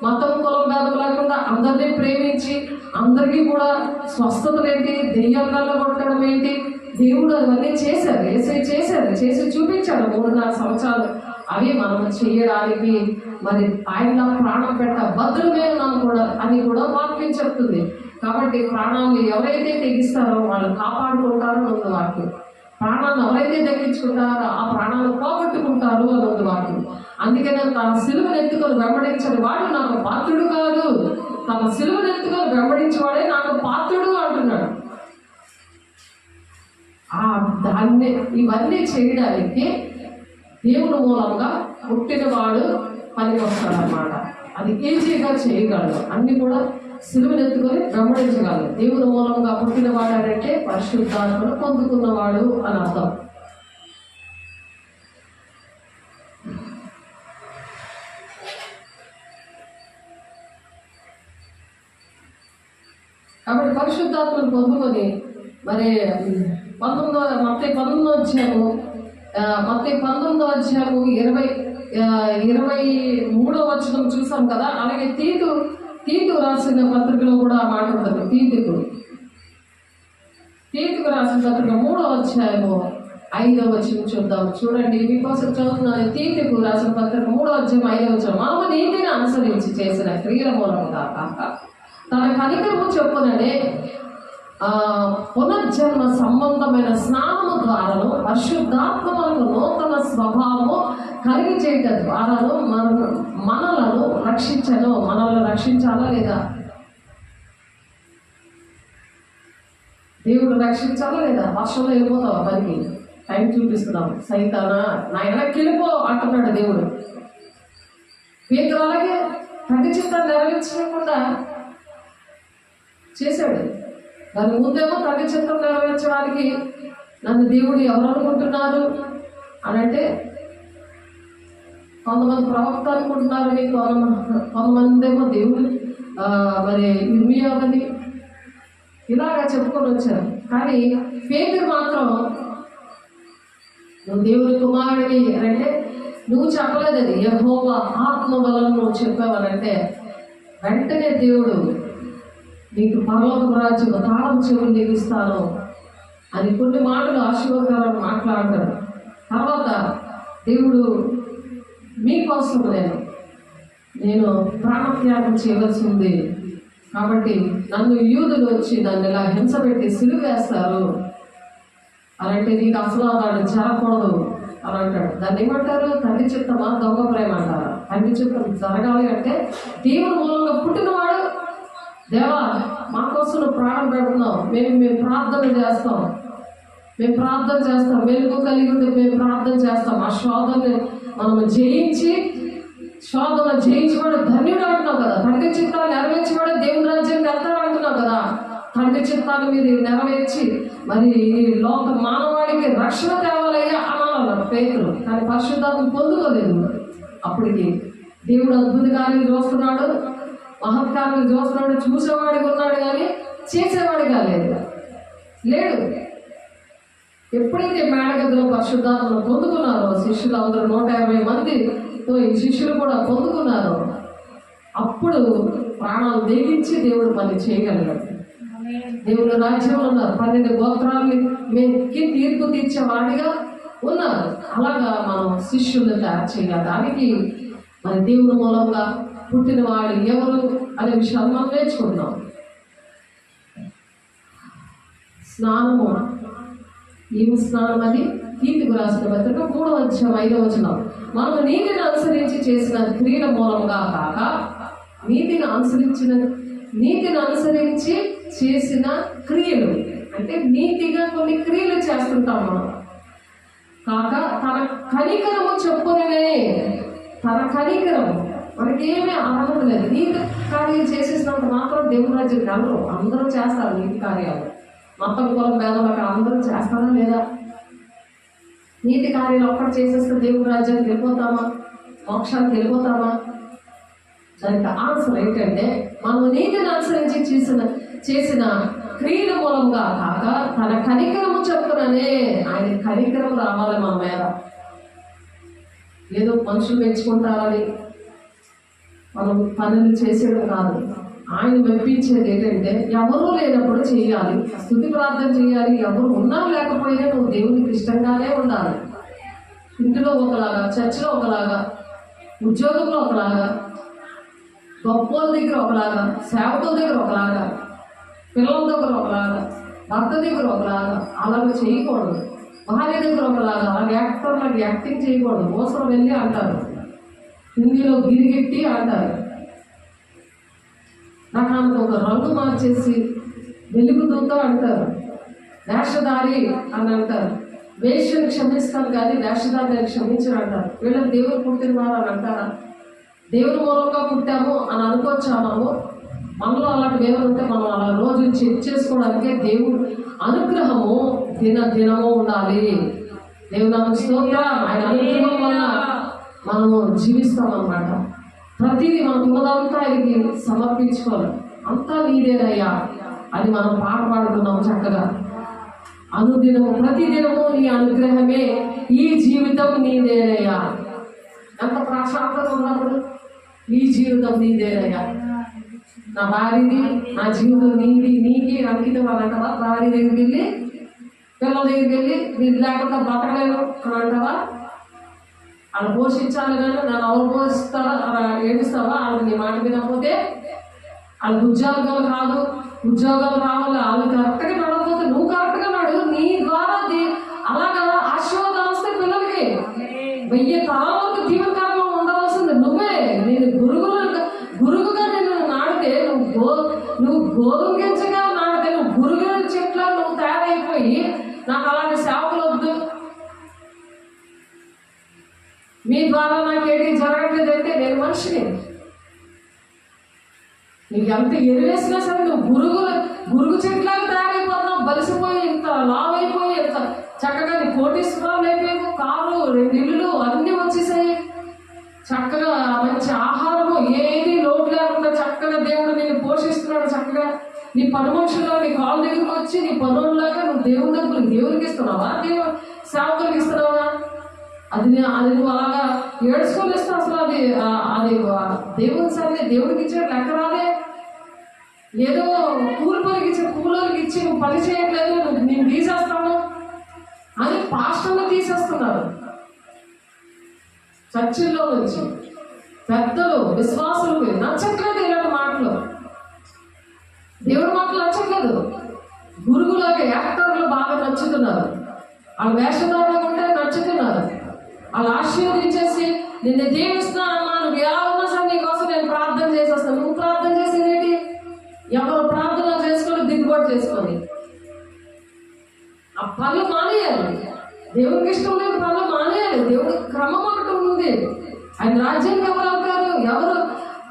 మతం కులం భేదం లేకుండా అందరినీ ప్రేమించి అందరికీ కూడా స్వస్థతలు ఏంటి, దెయ్యాలలో కొట్టడం ఏంటి, దేవుడు అవన్నీ చేశారు. చేసి చూపించాడు 3-4 సంవత్సరాలు. అవి మనం చేయడానికి మరి ఆయన ప్రాణం పెట్ట భద్రమే ఉన్నాం కూడా అని కూడా వాక్యం చెప్తుంది. కాబట్టి ప్రాణాలు ఎవరైతే తెగిస్తారో వాళ్ళు కాపాడుకుంటారో ఉంది వాక్యం. ప్రాణాలను ఎవరైతే తగ్గించుకుంటారో ఆ ప్రాణాలను పోగొట్టుకుంటారు అని ఉంది వాక్యం. అందుకనే తన సిలువను ఎత్తుకొని వెంబడించిన వాడు నాకు పాత్రుడు కాదు, తన సిలువను ఎత్తుకొని వెంబడించేవాడే నాకు పాత్రుడు అంటున్నాడు. దాన్ని ఇవన్నీ చేయడానికి దేవుని మూలంగా పుట్టినవాడు పనికి వస్తాడనమాట. అది ఈజీగా చేయగలడు. అన్ని కూడా సిలువను ఎత్తుకొని వెంబడించగలడు. దేవుని మూలంగా పుట్టినవాడు అంటే పరిశుద్ధాత్మను పొందుకున్నవాడు అని అర్థం. కాబట్టి పరిశుద్ధాత్మను పొందుకొని మరి 19వ అధ్యాయము 23వ వచనం చూసాం కదా. అలాగే తీతు రాసిన పత్రికలో కూడా ఆ మాట ఉంటుంది. తీతుకు రాసిన పత్రిక 3వ అధ్యాయము 5వ వచనం చూద్దాం. చూడండి, మీకోసం చదువుతున్నాను. తీతుకు రాసిన పత్రిక 3వ అధ్యాయం 5వ వచనం. మనము నీతిని అనుసరించి చేసిన క్రియల మూలంగా కాక తన కనికరము చెప్పుననే పునర్జన్మ సంబంధమైన స్నానము ద్వారాను పరిశుద్ధాత్మకు నూతన స్వభావము కలిగి చేయటం ద్వారాను మనలను రక్షించను. మనల్ని రక్షించాలా లేదా? దేవుడు రక్షించాలా లేదా? వర్షంలో వెళ్ళిపోతావా పనికి? టైం చూపిస్తున్నాం. సైతానా నా వెనక్కి వెళ్ళిపో అంటున్నాడు దేవుడు. పేతురు అలాగే తండ్రి చిత్తాన్ని నెరవేర్చకుండా చేశాడు. దాని ముందేమో తండ్రి చిత్తం నెరవేర్చడానికి నన్ను దేవుడు ఎవరు అనుకుంటున్నారు అని అంటే కొంతమంది ప్రవక్త అనుకుంటున్నారు, కొంతమంది ఏమో దేవుడు మరి ఇర్మియాని ఇలాగా చెప్పుకొని వచ్చారు. కానీ పేతురు మాత్రం నువ్వు దేవుని కుమారుడిని అంటే నువ్వు చెప్పలేదు, అది యెహోవా ఆత్మ బలం నువ్వు చెప్పావనంటే వెంటనే దేవుడు నీకు పరలోక రాజ్యం తాళం చెవులు నీకు ఇస్తాను అని కొన్ని మాటలు ఆశీర్వాదాలు మాట్లాడతాడు. తర్వాత దేవుడు మీకోసం నేను ప్రాణత్యాగం చేయవలసి ఉంది కాబట్టి నన్ను యూదులు వచ్చి నన్ను ఇలా హింస పెట్టి సిలువ వేస్తారు అని అంటే నీకు అసలు వాడు జరగకూడదు అని అంటాడు. దాన్ని ఏమంటారు? తండ్రి చిత్తమా దొంగ ప్రేమ అంటారు. తండ్రి చిత్తం జరగాలి అంటే దేవుని మూలంగా పుట్టినవాడు దేవా మా కోసం నువ్వు ప్రాణం పెడుతున్నావు, మేము ప్రార్థన చేస్తాం, వెలుగు కలిగి ఉండి మేము ప్రార్థన చేస్తాం. ఆ శోధనని మనం జయించేవాడు ధన్యుడు అంటున్నావు కదా. తండ్రి చిత్తాన్ని నెరవేర్చేవాడు దేవుని రాజ్యానికి వెళ్తాడు అంటున్నావు కదా. తండ్రి చిత్తాన్ని మీరు నెరవేర్చి మరి లోక మానవాడికి రక్షణ తేవాలయ్యా అనాలన్నాడు పేతురు. కానీ పరిశుద్ధాత్మ పొందుకోలేదు. అప్పటికి దేవుడు అద్భుత కార్యం చూస్తున్నాడు, మహత్కార్యం చూస్తున్నాడు, చూసేవాడిగా ఉన్నాడు కానీ చేసేవాడిగా లేడు. ఎప్పుడైతే మేడగదిలో పరిశుద్ధాత్మను పొందుకున్నారో శిష్యులు అందరూ 150 మందితో ఈ శిష్యులు కూడా పొందుకున్నారో అప్పుడు ప్రాణాలు తెగించి దేవుడు పని చేయగలిగాడు. దేవుడు రాజ్యంలో ఉన్నారు. 12 గోత్రాలని మెక్కి తీర్పు తీర్చేవాడిగా ఉన్నారు. అలాగా మనం శిష్యులను తయారు చేయాలి. దానికి మరి దేవుని మూలంగా పుట్టిన వాడు ఎవరు అనే విషయాలు మనం నేర్చుకుంటున్నాం. స్నానము, ఏమి స్నానం? అది తీతుకు రాసిన పత్రిక 3వ అధ్యాయం 5వ వచనం. మనం నీతిని అనుసరించి చేసిన క్రియల మూలంగా కాక నీతిని అనుసరించి చేసిన క్రియలు, అంటే నీతిగా కొన్ని క్రియలు చేస్తుంటాం మనం. కాక తన కనికరము చెప్పునే, తన కనికరము మనకేమీ అర్హత లేదు. నీతి కార్యం చేసేసినంత మాత్రం దేవుని రాజ్యం కలరు. అందరూ చేస్తారు నీతి కార్యాలు. మొత్తం కులం భేదం అందరూ చేస్తారా లేదా? నీతి కార్యాలు ఒక్కటి చేసేస్తే దేవుని రాజ్యానికి వెళ్ళిపోతామా? మోక్షానికి వెళ్ళిపోతామా? దానికి ఆన్సర్ ఏంటంటే, మనం నీతిని అనుసరించి చేసిన క్రియల మూలంగా కాక తన కనికరము చెప్పుననే. ఆయన కనికరం రావాలి మన మీద. ఏదో మనుషులు మెచ్చుకుంటారని మనం పనులు చేసేది కాదు. ఆయన మెప్పించేది ఏంటంటే, ఎవరూ లేనప్పుడు చేయాలి, స్తుతి ప్రార్థన చేయాలి. ఎవరు ఉన్నా లేకపోయినా నువ్వు దేవునికి ఇష్టంగానే ఉండాలి. ఇంటిలో ఒకలాగా, చర్చిలో ఒకలాగా, ఉద్యోగంలో ఒకలాగా, గొప్పల దగ్గర ఒకలాగా, సేవకుల దగ్గర ఒకలాగా, పిల్లల దగ్గర ఒకలాగా, భర్త దగ్గర ఒకలాగా అలాగ చేయకూడదు. భార్య దగ్గర ఒకలాగా అలాగే యాక్టర్లకు యాక్టింగ్ చేయకూడదు. మోసం వెళ్ళి అంటారు, హిందీలో గిరిగిట్టి అంటారు. రకానికి ఒక రంగు మార్చేసి వెలుగుతుందో అంటారు. వేషధారి అని అంటారు. వేషను క్షమిస్తారు కానీ వేషధారిని క్షమించరు అంటారు. వీళ్ళకి దేవుడు పుట్టిన వారు అని అంటారా? దేవుని మూలంగా పుట్టాము అని అనుకోవచ్చాము. మనలో అలాంటి ఏమైనా ఉంటే మనం అలా రోజు చెక్ చేసుకోవడానికే దేవుడు అనుగ్రహము దినము ఉండాలి. దేవుని స్తోత్రం. ఆయన అనుగ్రహం వల్ల మనము జీవిస్తామన్నమాట. ప్రతిదీ మనం ఉన్నదంతా ఆయనకి సమర్పించుకోవాలి. అంతా నీదేనయ్యా అని మనం పాట పాడుకున్నాము చక్కగా. అనుదినము ప్రతిదినము నీ అనుగ్రహమే, ఈ జీవితం నీదేనయ్యా. ఎంత ప్రశాంతత ఉన్నప్పుడు ఈ జీవితం నీదేనయ్యా. నా భార్యది, నా జీవితం నీకి అంకితం అని అంటావా? భార్య దగ్గరికి వెళ్ళి, పిల్లల దగ్గరికి వెళ్ళి, నీది లేకుండా బతకలేను అని అంటావా? వాళ్ళు పోషించాలి కానీ నన్ను ఎవరు పోషిస్తారా అలా ఏడుస్తావా? వాళ్ళకి నీ మాట వినకపోతే వాళ్ళకి ఉద్యోగాలు రావాలి. వాళ్ళు కరెక్ట్గా నడకపోతే నువ్వు కరెక్ట్గా నడు. నీ ద్వారా అలాగా ఆశీర్వాదం వస్తే పిల్లలకి 1000 తరాల వరకు దీవెనకరంగా ఉండవలసింది నువ్వే. నేను గురుగుగా నేను నాడితే నువ్వు గోధుమగించగా నాడితే నువ్వు గురుగు చెట్ల నువ్వు తయారైపోయి నాకు అలాంటి సేవకులు వద్దు. మీ ద్వారా నాకేంటి జరగట్లేదంటే నేను మనిషిని. నీకు ఎంత ఎరువేసినా సరే నువ్వు గురుగు చెట్లాగా తయారైపోతున్నావు. బలిసిపోయి ఇంత లావ్ అయిపోయి ఇంత చక్కగా నీ కోటీశ్వరాలు అయిపోయావు. కారు 2 ఇళ్ళు అన్నీ వచ్చేసాయి. చక్కగా మంచి ఆహారము ఏది లోటు లేకుండా చక్కగా దేవుడు నిన్ను పోషిస్తున్నాడు. చక్కగా నీ పని మనుషుల్లో నీ కాళ్ళ దగ్గరికి వచ్చి నీ పనుల్లాగా నువ్వు దేవుని దగ్గరికి దేవునికి ఇస్తున్నావా? సేవకులకు ఇస్తున్నావా? అది నువ్వు అలాగా ఏడ్చుకొని ఇస్తా అసలు అది దేవుని సరే దేవుడికి ఇచ్చే లెక్క రాదే. ఏదో కూలోకి ఇచ్చి నువ్వు పని చేయట్లేదు, నేను తీసేస్తాను అని పాస్టర్లు తీసేస్తున్నారు. చర్చిల్లో నుంచి పెద్దలు విశ్వాసులకు నచ్చట్లేదు ఇలాంటి మాటలు. దేవుడి మాటలు నచ్చట్లేదు. గురుగులాగా యాక్టర్లు బాగా నచ్చుతున్నారు. వాళ్ళ వేషధారులు ఉంటే నచ్చుతున్నారు. వాళ్ళు ఆశీర్వదించేసి నిన్ను దీవిస్తున్నానమ్మా, నువ్వు ఎలా ఉన్నా సరే నీకోసం నేను ప్రార్థన చేసేస్తాను. నువ్వు ప్రార్థన చేసేదేంటి? ఎవరు ప్రార్థన చేసుకొని దిగుబాటు చేసుకొని ఆ పనులు మానేయాలి. దేవుడికి ఇష్టం లేని పనులు మానేయాలి. దేవుడి క్రమం ఒకటి ఉంది. ఆయన రాజ్యానికి ఎవరు అవుతారు? ఎవరు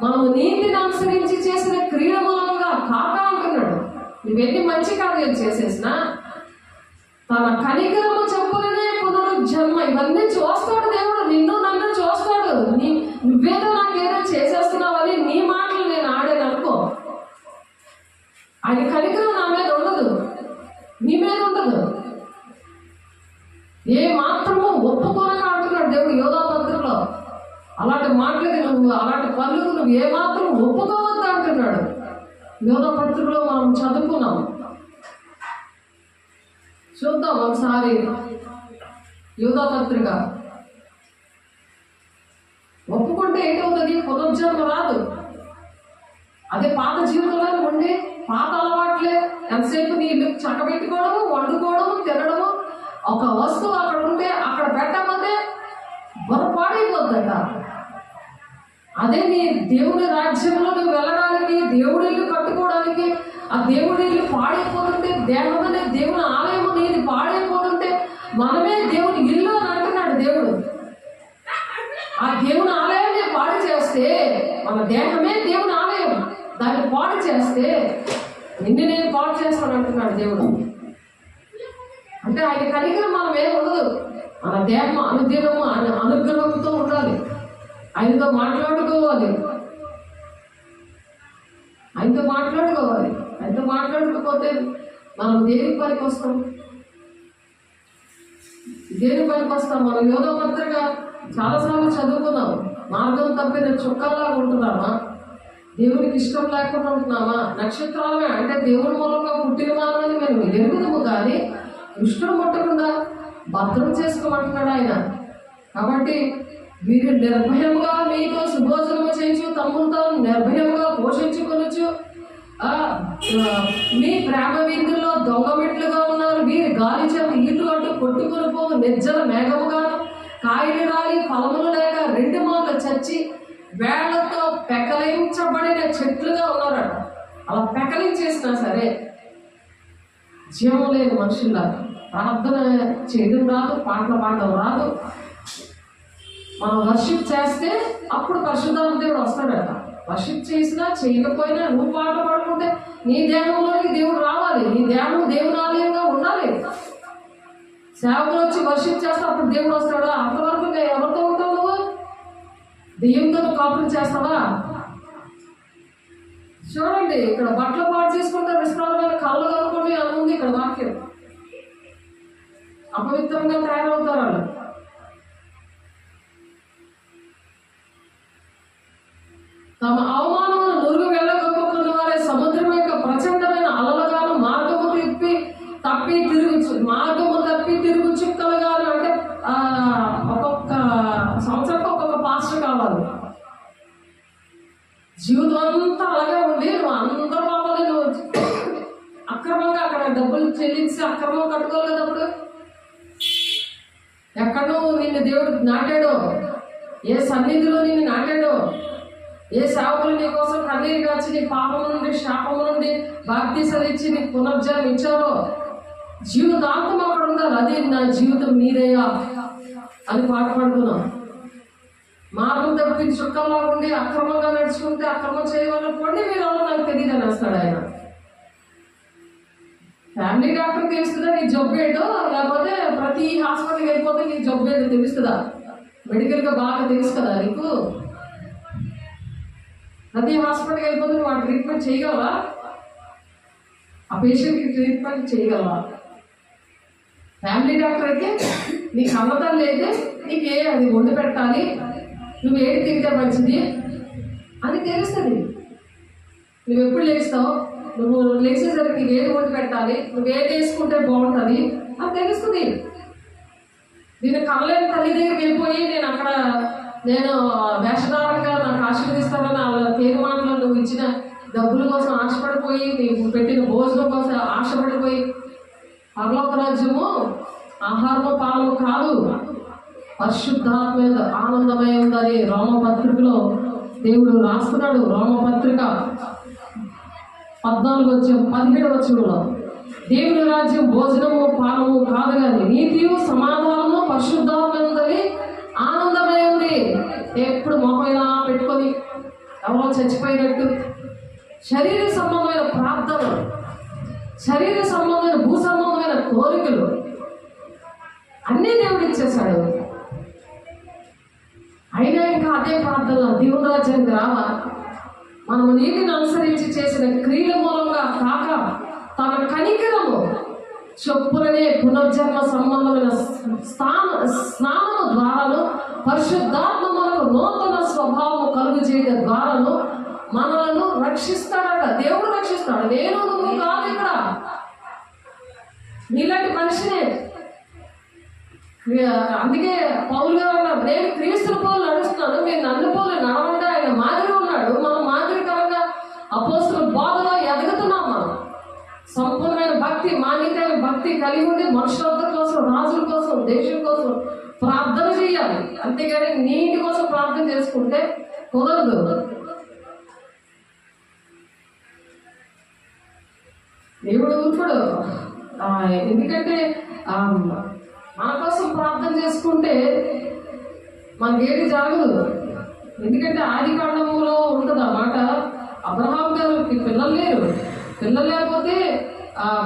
మనము నీతిని అనుసరించి చేసిన క్రియ మూలంగా కాక అంటున్నాడు. నువ్వెన్ని మంచి కార్యాలు చేసేసినా తన కనికరము చెప్పులనే పునరుజ్జన్మ ఇవన్నీ చూస్తాడు దేవుడు. నిన్ను నన్ను చూస్తాడు. నువ్వేదో నాకేదో చేసేస్తున్నావని నీ మాటలు నేను ఆడాను అనుకో, ఆయన కనికరం నా మీద ఉండదు, నీ మీద ఉండదు. ఏ మాత్రము ఒప్పుకోనక అంటున్నాడు దేవుడు యోధా పత్రికలో. అలాంటి మాటలకి నువ్వు, అలాంటి పనులకు నువ్వు ఏమాత్రం ఒప్పుకోవద్దు అంటున్నాడు. యోధా పత్రికలో మనం చదువుకున్నాం. చూద్దాం ఒకసారి యోధా పత్రిక. ఒప్పుకుంటే ఏంటవుతుంది? పునర్జన్మ రాదు. అదే పాత జీవితంలో ఉండి పాత అలవాట్లే, ఎంతసేపు నీళ్ళు చక్కబెట్టుకోవడము, వండుకోవడము, తినడము. ఒక వస్తువు అక్కడ ఉంటే అక్కడ పెట్టకపోతే బొరపాడైపోద్దట. అదే నీ దేవుని రాజ్యంలో నువ్వు వెళ్ళడానికి, దేవుడి ఇల్లు కట్టుకోవడానికి, ఆ దేవుడి ఇల్లు పాడైపోతుంటే, దేహం అనే దేవుని ఆలయం నీది పాడైపోతుంటే, మనమే దేవుని ఇల్లు అని అంటున్నాడు దేవుడు. ఆ దేవుని ఆలయాన్ని పాడు చేస్తే, మన దేహమే దేవుని ఆలయం, దాన్ని పాడు చేస్తే నిన్ను నేను పాడు చేస్తాను అంటున్నాడు దేవుడు. అంటే ఆయన కనికరం మనం ఏం ఉండదు. మన దేహం అనుదినము అనుగ్రహంతో ఉండాలి. ఆయనతో మాట్లాడుకోవాలి. ఆయనతో మాట్లాడుకోకపోతే మనం దేనికి పనికి వస్తాం? మనం యోధా పత్రిక చాలాసార్లు చదువుకున్నాం. మార్గం తప్పిన చుక్కలాగా ఉంటున్నామా? దేవునికి ఇష్టం లేకుండా ఉంటున్నామా? నక్షత్రాలమే అంటే దేవుని మూలంగా పుట్టిన వాళ్ళని మేము ఎరుగుదము, కానీ ఇష్టం ముట్టకుండా భద్రం చేసుకోమంటున్నాడు ఆయన. కాబట్టి వీరు నిర్భయంగా మీతో సుభోజనము చేయించు, తమ్మును తాను నిర్భయంగా పోషించుకొనొచ్చు. మీ ప్రేమ వీధుల్లో దొంగమెట్లుగా ఉన్నారు. వీరి గాలి చేత ఈటు అంటూ కొట్టుకొని పోవు నిర్జల మేఘముగాను, కాయలు రాలి ఫలములు లేక 2 మార్లు చచ్చి వేళ్లతో పెకలించబడిన చెట్లుగా ఉన్నారట. అలా పెకలించేసినా సరే జీవం లేని మనుషుల్లా ప్రార్థన చేయడం రాదు, పాటలు పాడడం రాదు. మనం వర్షిప్ చేస్తే అప్పుడు పరిశుద్ధాత్మ దేవుడు వస్తాడట. వర్షిప్ చేసినా చేయకపోయినా నువ్వు పాట పాడుకుంటే నీ దేహంలోకి దేవుడు రావాలి. నీ దేహం దేవుని ఆలయంగా ఉండాలి. సేవకులు వచ్చి వర్షిప్ చేస్తే అప్పుడు దేవుడు వస్తాడా? అంతవరకు ఎవరితో ఉంటావు నువ్వు? దెయ్యంతో కాపురం చేస్తావా? చూడండి, ఇక్కడ బట్టలు పాటు చేసుకుంటే విశ్రామమైన కళ్ళు కనుక్కొని అనుంది ఇక్కడ వాక్యం. అపవిత్రంగా తయారవుతారు వాళ్ళు. తమ అవమానమును నురుగు వెళ్ళగొక్కున్న వారే సముద్రం యొక్క ప్రచండమైన అలలుగాను మార్గము తప్పి తిరుగు చుక్కలుగాను. అంటే ఒక్కొక్క సంవత్సరం ఒక్కొక్క పాస్టర్ కావాలి. జీవితం అంతా అలాగే ఉంది. నువ్వు అందరూ బాబాలి, నువ్వు అక్రమంగా అక్కడ డబ్బులు చెల్లించి అక్రమం కట్టుకోవాలి కదా. అప్పుడు ఎక్కడో నిన్ను దేవుడు నాటాడో, ఏ సన్నిధిలో నిన్ను నాటాడో, ఏ సేవకులు నీ కోసం కన్నీరు కాచి నీ పాపము నుండి శాపము నుండి బాప్తిసం ఇచ్చి నీకు పునర్జన్మ ఇచ్చారో, జీవితాంతం అక్కడ ఉండాలి. అది నా జీవితం నీదయ్యా అని పాట పాడుతున్నాం. మార్గం తప్పించి చుక్కల్లా ఉండి అక్రమంగా నడుచుకుంటే అక్రమం చేయవాలనుకోండి మీరు ఎవరో నాకు తెలియదు అనేస్తాడు ఆయన. ఫ్యామిలీ డాక్టర్ తెలుస్తుందా నీ జబ్బు ఏంటో? లేకపోతే ప్రతి హాస్పిటల్కి వెళ్ళిపోతే నీ జబ్బు ఏంటో తెలుస్తుందా? మెడికల్గా బాగా తెలుసు కదా నీకు. ప్రతి హాస్పిటల్కి వెళ్ళిపోతే నువ్వు ఆ ట్రీట్మెంట్ చేయగలవా? ఆ పేషెంట్కి ట్రీట్మెంట్ చేయగలవా? ఫ్యామిలీ డాక్టర్ అయితే నీకు అమ్మతాలు అయితే నీకే అది వండి పెట్టాలి, నువ్వు ఏది తింటే మంచిది అని తెలుస్తుంది. నువ్వు ఎప్పుడు లేస్తావు, నువ్వు లేచేసరికి నీకు ఏది వండి పెట్టాలి, నువ్వు ఏది వేసుకుంటే బాగుంటుంది అని తెలుస్తుంది. నేను కమలేని తల్లి దగ్గరికి వెళ్ళిపోయి నేను వేషధారంగా నాకు ఆశీర్వదిస్తానని వాళ్ళ తీర్మానంలో నువ్వు ఇచ్చిన డబ్బుల కోసం ఆశపడిపోయి, నీకు పెట్టిన భోజనం కోసం ఆశపడిపోయి, పరలోక రాజ్యము ఆహారము పాలము కాదు, పరిశుద్ధాత్మ ఆనందమై ఉందని రోమపత్రికలో దేవుడు రాస్తున్నాడు. రోమపత్రిక 14:17 దేవుని రాజ్యం భోజనము పానము కాదు కానీ నీతియు సమాధానము పరిశుద్ధాత్మ ఉందని ఆనందమై ఉంది. ఎప్పుడు మొహమైనా పెట్టుకొని ఎవరో చచ్చిపోయినట్టు శరీర సంబంధమైన ప్రార్థన, శరీర సంబంధమైన భూ సంబంధమైన కోరికలు అన్నీ దేవుడు ఇచ్చేశాడు. అయినా ఇంకా అదే ప్రార్థన దేవుని రాజ్యానికి రావా? మనము నీటిని అనుసరించి చేసిన క్రియల మూలంగా కాక తన కనికరము చొప్పుననే పునర్జన్మ సంబంధమైన స్నానము ద్వారాను పరిశుద్ధాత్మ మనకు నూతన స్వభావం కలుగు చేయడం ద్వారాను మనలను రక్షిస్తాడట. దేవుడు రక్షిస్తాడు, నేను నువ్వు కాదు. ఇక్కడ నీలాంటి మనిషినే. అందుకే పౌలు గారు అన్నారు, నేను క్రీస్తుల పోలు నడుస్తున్నాను, మీరు నన్ను పోలు నడవండి. ఆయన మాదిరి ఉన్నాడు, మనం మాదిరికరంగా అపోస్తుల బోధలో ఎదుగుతున్నాం. మనం సంపూర్ణమైన భక్తి, మాన్యతమైన భక్తి కలిగి ఉండి మనుషులందరి కోసం, రాజుల కోసం, దేశం కోసం ప్రార్థన చేయాలి. అంతేగాని నీ ఇంటి కోసం ప్రార్థన చేసుకుంటే కుదరదు. దేవుడు ఇప్పుడు ఎందుకంటే మన కోసం ప్రార్థన చేసుకుంటే మనకేది జరగదు. ఎందుకంటే ఆది కాండములో ఉంటుంది ఆ మాట, అబ్రహాం గారికి పిల్లలు లేరు. పిల్లలు లేకపోతే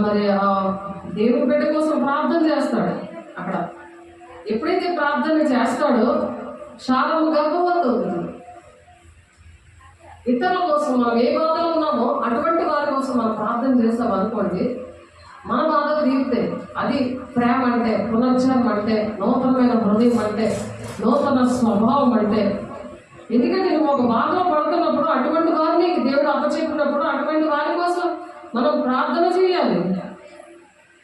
మరి దేవుడి బిడ్డ కోసం ప్రార్థన చేస్తాడు. అక్కడ ఎప్పుడైతే ప్రార్థన చేస్తాడో శారము గర్భవతి అవుతుంది. ఇతరుల కోసం మనం ఏ బాధలో ఉన్నామో అటువంటి వారి కోసం మనం ప్రార్థన చేస్తాం అనుకోండి, మన బాధలు తీరుతాయి. అది ప్రేమ అంటే, పునర్జన్మ అంటే, నూతనమైన హృదయం అంటే, నూతన స్వభావం అంటే. ఎందుకంటే నువ్వు ఒక బాధలో పడుతున్నప్పుడు అటువంటి వారిని దేవుడు అప్పచెప్పినప్పుడు అటువంటి వారి కోసం మనం ప్రార్థన చేయాలి.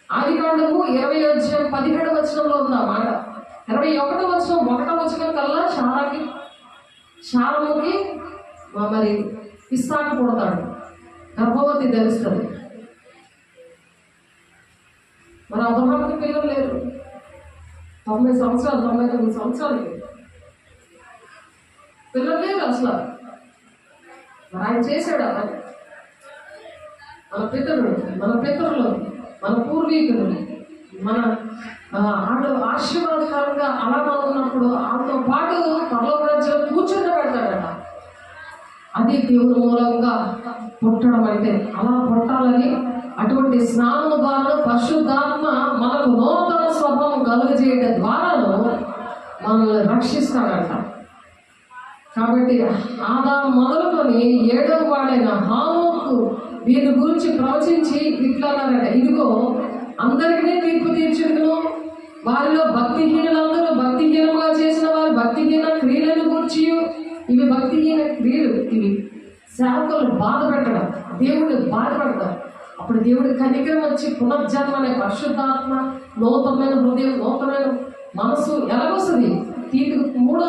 ఆది కాండము 20:17 వచనంలో ఉంది ఆ మాట. 21 వచనం 1 వచనం కల్లా శారముకి మరి ఇస్సాకు పుడతాడు, గర్భవతి ధరిస్తుంది. మరి అబ్రహాముకి పిల్లలు లేరు. 90 సంవత్సరాలు 99 సంవత్సరాలకి పిల్లలు లేరు అసలు. మరి ఆయన చేశాడు అలా. మన పితరులు మన పూర్వీకులు మన వాళ్ళు ఆశీర్వాదకరంగా అలా మనం ఉన్నప్పుడు వాళ్ళతో పాటు పరలోక రాజ్యంలో కూర్చుండబెడతాడట. అది దేవుని మూలంగా పుట్టడం అంటే. అలా పుట్టాలని అటువంటి స్నానం ద్వారా పరిశుద్ధాత్మ మనకు నూతన స్వభావం కలుగజేయడం ద్వారాను మనల్ని రక్షిస్తాడంట. కాబట్టి ఆదాము మొదలుకొని 7వ వాడైన హానోకు వీరి గురించి ప్రవచించి ఇట్లా అన్నారట, ఇదిగో అందరికీ తీర్పు తీర్చును, వారిలో భక్తిహీనులందరూ భక్తిహీనంగా చేసిన వారు భక్తిహీన క్రియలను గురించి, ఇవి భక్తిహీన క్రియలు, ఇవి సేవకులు బాధ పెట్టడం, దేవుడిని బాధపడతారు. అప్పుడు దేవుడి కనికరం వచ్చి పునర్జన్మ అనే పరిశుద్ధాత్మ, నూతనమైన హృదయం, నూతనమైన మనసు ఎలాగొస్తుంది. తీర్పు 3వ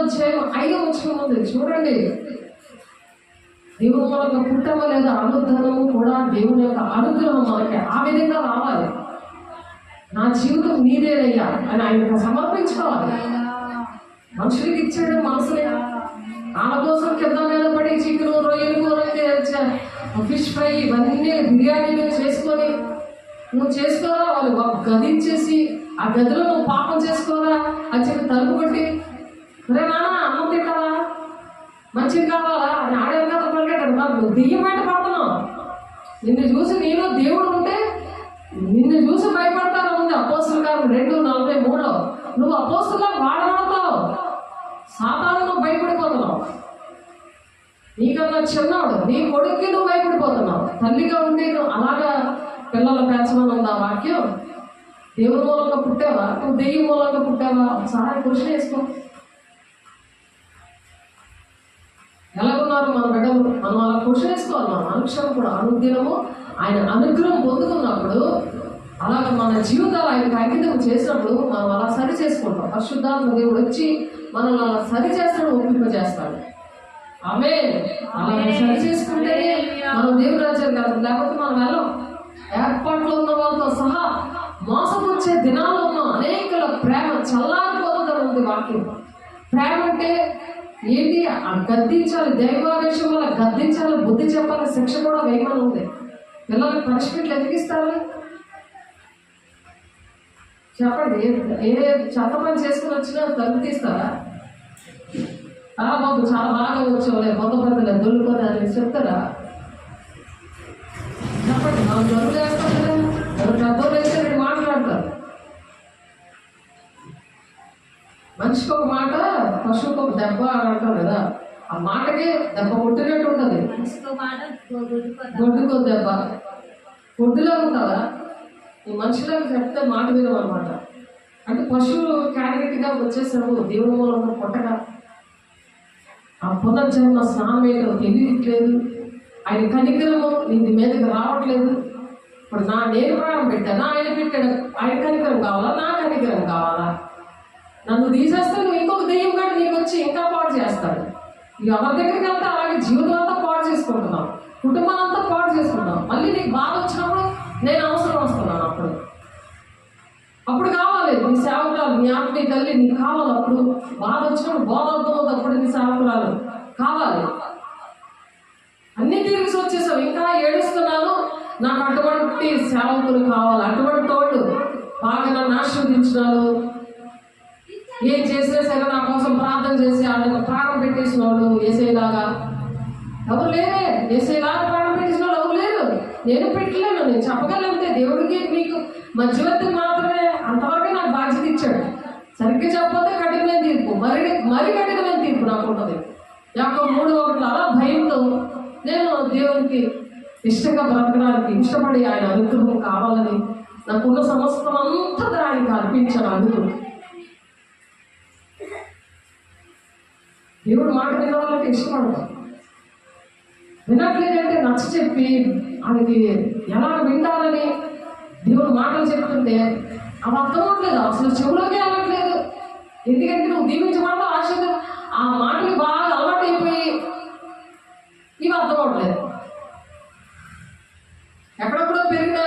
అధ్యాయం 5వ వచనం ఉంది చూడండి. దేవుడు మనకు పుట్టమ లేదా అనుగ్రహము కూడా దేవుని యొక్క అనుగ్రహం మనకి ఆ విధంగా రావాలి. నా జీవితం నీదేనయ్యా అని ఆయనకు సమర్పించుకోవాలి. మనుషులకి ఇచ్చాడు మనసులే. వాళ్ళ కోసం కింద మీద పడి చికెన్, రొయ్యలు కూర, ఫిష్ ఫ్రై ఇవన్నీ బిర్యానీలు చేసుకొని నువ్వు చేసుకోరా, వాళ్ళు గది ఇచ్చేసి ఆ గదిలో నువ్వు పాపం చేసుకోరా అని చెప్పి తలుపు కొట్టి, రే నాన్న అన్నం తింటావా, మంచిగా కావాలా అని ఆడేంత పరిగెట్టాడు. నాకు దెయ్యం బయట పడుతున్నావు. నిన్ను చూసి నేను దేవుడు ఉంటే నిన్ను చూసి భయపడతాను ఉంది అపోస్తుల కార్యం 2:43. నువ్వు అపోస్తులా వాడబడతావు, సాతాను నువ్వు భయపడిపోతున్నావు. నీకన్నా చిన్నవాడు నీ కొడుక్కి నువ్వు భయపడిపోతున్నావు. తల్లిగా ఉంటే నువ్వు అలాగా పిల్లల పెంచమని ఉంది ఆ వాక్యం. దేవుని మూలంగా పుట్టావా, నువ్వు దెయ్యం మూలంగా పుట్టావా? ఒకసారి క్వశ్చన్ వేసుకో. ఎలాగున్నారు మన బిడ్డలు? మనం అలా క్వశ్చన్ వేసుకోవాలి. మన అనుక్షణం కూడా అనుదినము ఆయన అనుగ్రహం పొందుకున్నప్పుడు, అలాగ మన జీవితాలు ఆయనకు అంకితం చేసినప్పుడు మనం అలా సరి చేసుకుంటాం. పరిశుద్ధాత్మ దేవుడు వచ్చి మనల్ని అలా సరి చేస్తాడు, ఒప్పింపజేస్తాడు. ఆమేన్. అలా సరి చేసుకుంటేనే మనం దేవుడి రాజ్యం కాదు, లేకపోతే మనం వెళ్ళం. ఏర్పాట్లో ఉన్న వాళ్ళతో సహా మోసపుచ్చే దినాల్లో ఉన్న అనేకల ప్రేమ చల్లారిపోతుందని ఉంది వాక్యం. ప్రేమ అంటే ఏంటి? గద్దించాలి, దైవావేశం వల్ల గద్దించాలి, బుద్ధి చెప్పాలి, శిక్ష కూడా వేయమని ఉంది. పిల్లలకు పనిష్మెంట్లు ఎదిగిస్తారు. చెప్పండి, ఏ చెత్త పని చేసుకుని వచ్చినా తలుపు తీస్తారా? బాబు చాలా బాగా వచ్చావులే, మొత్త పద్ధతిలో దొరుకుతుంది అని చెప్తారా? చెప్పండి. మనం దొరుకులు వేస్తాం కదా, పెద్దోళ్ళు వేస్తే రెండు మాట్లాడతారు. మనిషికి ఒక మాట, పశువుకి ఒక దెబ్బ అని అంటారు కదా, ఆ మాటకి దెబ్బ కొట్టినట్టు ఉంటుంది. గొడ్డుకో దెబ్బ, గొడ్డులో ఉంటుందా? ఈ మనుషులకు చెప్తే మాట వినవు అనమాట. అంటే పశువులు కేటగిరీగా వచ్చేసావు. దేవుని మూలంగా పుట్టగా ఆ పునర్జన్మ స్నానం ఏంటో తెలియట్లేదు. ఆయన కనికరము నీ మీదకి రావట్లేదు. ఇప్పుడు నేను ప్రాణం పెట్టాను, ఆయన పెట్టాడు. ఆయన కనికరం కావాలా, నా కనికరం కావాలా? నన్ను తీసేస్తే నువ్వు ఇంకొక దెయ్యం కాదు నీకు వచ్చి ఇంకా పాడు చేస్తాడు. ఎవరి దగ్గరికి వెళ్తే అలాగే జీవితం అంతా పాడు చేసుకుంటున్నాం, కుటుంబాన్ని అంతా పాడు చేసుకుంటాం. మళ్ళీ నీకు బాధ వచ్చినప్పుడు నేను అవసరం వస్తున్నాను. అప్పుడు కావాలి నీ సేవకురాలు, నీ ఆత్మ, నీ తల్లి నీకు కావాలి. అప్పుడు బాధ వచ్చినప్పుడు బోధ అవుతుంది. అప్పుడు నీ సేవకురాలు కావాలి. అన్ని తిరిగి వచ్చేసావు, ఇంకా ఏడుస్తున్నాను. నాకు అటువంటి సేవకులు కావాలి, అటువంటి వాళ్ళు బాగా నన్ను ఆశీర్వదించినారు. ఏం చేసినా సరే నా కోసం ప్రార్థన చేసి వాళ్ళకి ప్రాణం పెట్టేసిన వాళ్ళు ఏసైలాగా ఎవరు లేరే. ఏసైలాగా ప్రాణం పెట్టేసిన వాళ్ళు ఎవరు లేరు. నేను పెట్టలేను. నేను చెప్పగలంటే దేవుడికి మీకు మధ్యవర్తి మాత్రమే, అంతవరకే నాకు బాధ్యత ఇచ్చాడు. సరిగ్గా చెప్పకపోతే కఠినమైన తీర్పు, మరి కఠినమైన తీర్పు నాకు ఉంటుంది. యాకోబు 3:1 అలా భయంతో నేను దేవునికి ఇష్టంగా బ్రతకడానికి ఇష్టపడి ఆయన అనుగ్రహం కావాలని నాకున్న సమస్తం అంతా ఆయనకి అర్పించాను. అనుకుని దేవుడు మాట వినాలంటే ఇష్టపడతాం. వినట్లేదంటే నచ్చ చెప్పి ఆయనకి ఎలా వింటాలని దేవుడు మాటలు చెప్తుంటే అవి అర్థం అవ్వట్లేదు, అసలు చెవులోకే అవ్వట్లేదు. ఎందుకంటే నువ్వు దీవించమాట ఆశ ఆ మాటలు బాగా అలవాటు అయిపోయి ఇవి అర్థం అవ్వట్లేదు. ఎక్కడెక్కడో పెరిగిన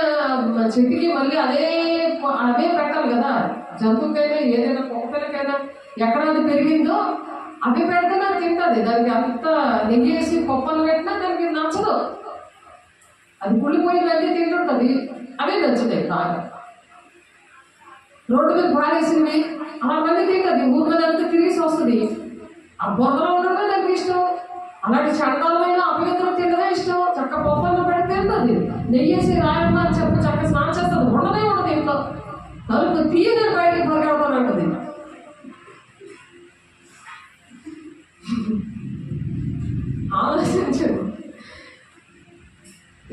చెట్టుకి మళ్ళీ అదే పెట్టాలి కదా. జంతువుకైనా ఏదైనా కుక్కలకైనా ఎక్కడ అది పెరిగిందో అవి పెడితే నాకు తింటుంది. దానికి అంత నెగ్గేసి పప్పలు పెట్టినా దానికి నచ్చదు. అది కుళ్ళిపోయి వెళ్ళి తింటుంటుంది, అవే నచ్చుతాయి బాగా. రోడ్డు మీద పారేసినవి అలా మళ్ళీ తింటుంది, ఊరి మీద అంతా తిరిగి వస్తుంది. ఆ బొమ్మలో ఉండడమే దానికి ఇష్టం. అలాంటి చండాలమైన అపవిత్రం తినదే ఇష్టం. చక్క పప్పల్లో పెడితే తింటుంది. నెయ్యేసి రాయమ్మా అని చెప్పి చక్క స్నానం చేస్తుంది. ఉండదే ఉండదు ఇంట్లో. తలుపు తీయని బయటికి పరిగెడతానంటుంది. ఆలోచించు.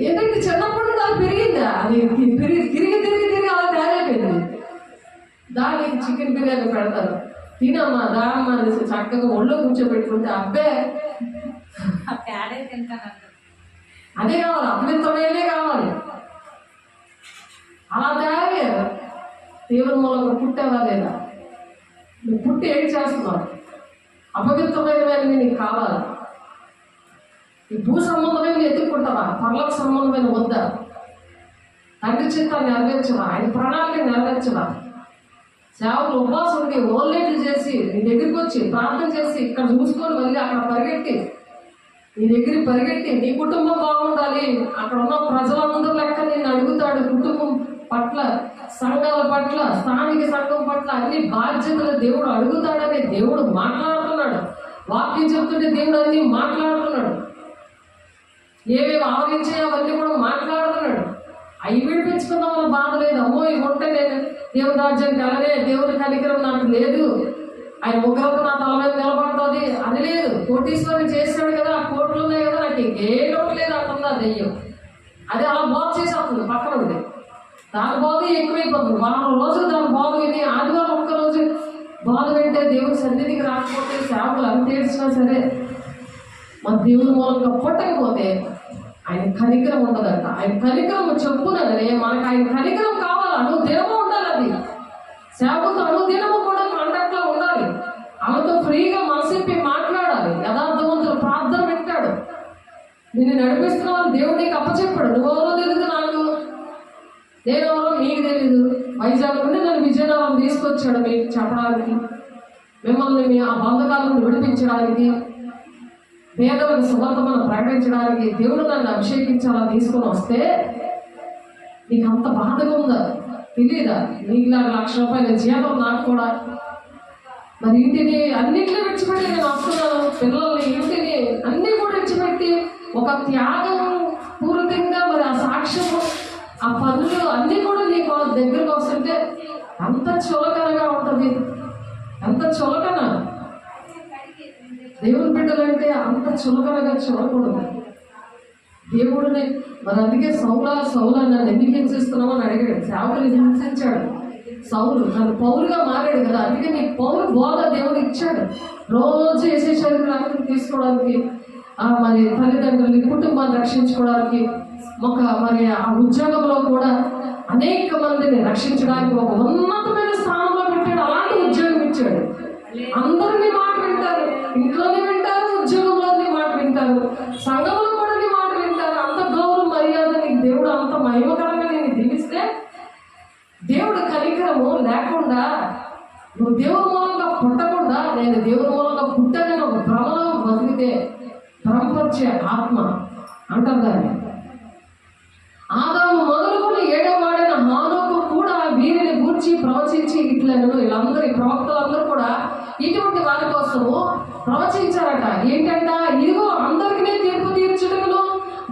ఏంటంటే చిన్నప్పుడు దాన్ని పెరిగిందా, అది తిరిగి అలా తయారైపోయింది. దానికి చికెన్ బిర్యానీ పెడతారు, తినమ్మా దామ్మా అనేసి చక్కగా ఒళ్ళో కూర్చోబెట్టుకుంటే అబ్బే అదే కావాలి, అమృతమైనదే కావాలి. అలా తయారయ్యారు. దేవుని మూలంగా పుట్టావా లేదా? నువ్వు పుట్టి ఏం చేస్తున్నావు? అపవిత్రమైనవి నీకు కావాలా? ఈ భూ సంబంధమైన ఎదుర్కొంటావా? పర్లోక సంబంధమైన వద్దా? తండ్రి చిత్తాన్ని నెరవేర్చవా? ఆయన ప్రణాళిక నెరవేర్చవా? సేవకులు ఉపవాసుడికి ఓల్లేట్లు చేసి నీ దగ్గరికి వచ్చి ప్రార్థన చేసి ఇక్కడ చూసుకొని మళ్ళీ అక్కడ పరిగెట్టి నీ దగ్గరికి పరిగెట్టి నీ కుటుంబం బాగుండాలి, అక్కడ ఉన్న ప్రజలందరూ లెక్క నిన్ను అడుగుతాడు. కుటుంబం పట్ల, సంఘాల పట్ల, స్థానిక సంఘం పట్ల అన్ని బాధ్యతలు దేవుడు అడుగుతాడని దేవుడు మాట్లాడుతున్నాడు. వాక్యం చెప్తుంటే దేవుడు అన్ని మాట్లాడుతున్నాడు. ఏవేవి ఆవరించాయో అవన్నీ కూడా మాట్లాడుతున్నాడు. అవి విడిపించుకుందామన్న బాధ లేదు. అమ్మో ఇవి ఉంటే నేను దేవుని రాజ్యానికి వెళ్ళనే, దేవుని కనికరం నాకు లేదు, ఆయన ముగ్గురతో నా తల మీద నిలబడుతుంది అది లేదు. కోటీశ్వరుని చేశాడు కదా, ఆ కోట్లు ఉన్నాయి కదా, నాకు ఇంకేటో లేదు అంటుందా దెయ్యం. అది అలా బోధ చేసేస్తుంది పక్కన ఉంది. దాని బోధ ఎక్కువైపోతుంది. వారం రోజులు దాని బోధ విని ఆదివారం ఒక్కరోజు బోధ వింటే దేవుని సన్నిధికి రాకపోతే సేవకులు అంత ఏడ్చినా సరే మన దేవుని మూలంగా పుట్టకపోతే ఆయన కనికరం ఉండదంట. ఆయన కనికరం చెప్పునని మనకు ఆయన కనికరం కావాలి. అనుదినము ఉండాలి. అది సేవకులతో అనుదినము కూడా కాంటాక్ట్లో ఉండాలి. ఆమెతో ఫ్రీగా మనసిప్పి మాట్లాడాలి. యథార్థవంతులు ప్రార్థన పెట్టాడు. నిన్ను నడిపిస్తున్న వాళ్ళు దేవుడికి అప్పచెప్పాడు. నువ్వెవరో తెలియదు నాకు, నేనెవరో మీకు తెలీదు. వైజాగ్ నుండి నన్ను విజయనగరం తీసుకొచ్చాడు మీకు చెప్పడానికి, మిమ్మల్ని మీ ఆ బంధకాలను విడిపించడానికి, పేదలకు సువార్తను ప్రకటించడానికి దేవుడు నన్ను అభిషేకించాలని తీసుకొని వస్తే నీకు అంత బాధగా ఉందా? తెలియదా? నీకు నాకు ₹1,00,000 జీతం, నాకు కూడా. మరి ఇంటిని అన్నింటినీ విడిచిపెట్టి నేను వస్తున్నాను. పిల్లల్ని, ఇంటిని అన్నీ కూడా విడిచిపెట్టి ఒక త్యాగం పూర్తిగా మరి ఆ సాక్ష్యము, ఆ పనులు అన్నీ కూడా నీకు దగ్గరకు వస్తుంటే అంత చులకనగా ఉంటుంది. అంత చులకన. దేవుని బిడ్డలంటే అంత చులకనగా చూడకూడదు. దేవుడిని మరి అందుకే సౌలా నన్ను ఎందుకు హింసిస్తున్నావు అని అడిగాడు. సేవకులు హింసించాడు సౌలు, తను పౌరుగా మారాడు కదా, అందుకే నీ పౌరు బోధ దేవుడు ఇచ్చాడు. రోజు యెషయా రక్తం తీసుకోవడానికి, మరి తల్లిదండ్రులని కుటుంబాన్ని రక్షించుకోవడానికి, మరి ఆ ఉద్యోగంలో కూడా అనేక మందిని రక్షించడానికి ఒక ఉన్నతమైన స్థానంలో పెట్టాడు. అలాంటి ఉద్యోగం ఇచ్చాడు. అందరినీ మాట వింటారు, ఇంట్లోనే వింటారు, ఉద్యోగంలో మాట వింటారు, సంఘంలో కూడా నీ మాట వింటారు. అంత గౌరవ మర్యాద నీకు దేవుడు అంత మహిమకరంగా నేను దీవిస్తే, దేవుడు కనికరము లేకుండా నువ్వు దేవుని మూలంగా పుట్టకుండా నేను దేవుని మూలంగా పుట్టానని ఒక భ్రమలో బతికితే, భ్రమపరిచే ఆత్మ అంటారు దాన్ని. ఆదాము మొదలుకొని 7వ వాడైన హానోకు కూడా వీరిని గూర్చి ప్రవచించి ఇట్లను, వీళ్ళందరూ ఈ ప్రవక్తలందరూ కూడా ఇటువంటి వారి కోసము ప్రవచించారట. ఏంటంట, ఇదిగో అందరికీ తీర్పు తీర్చుటకును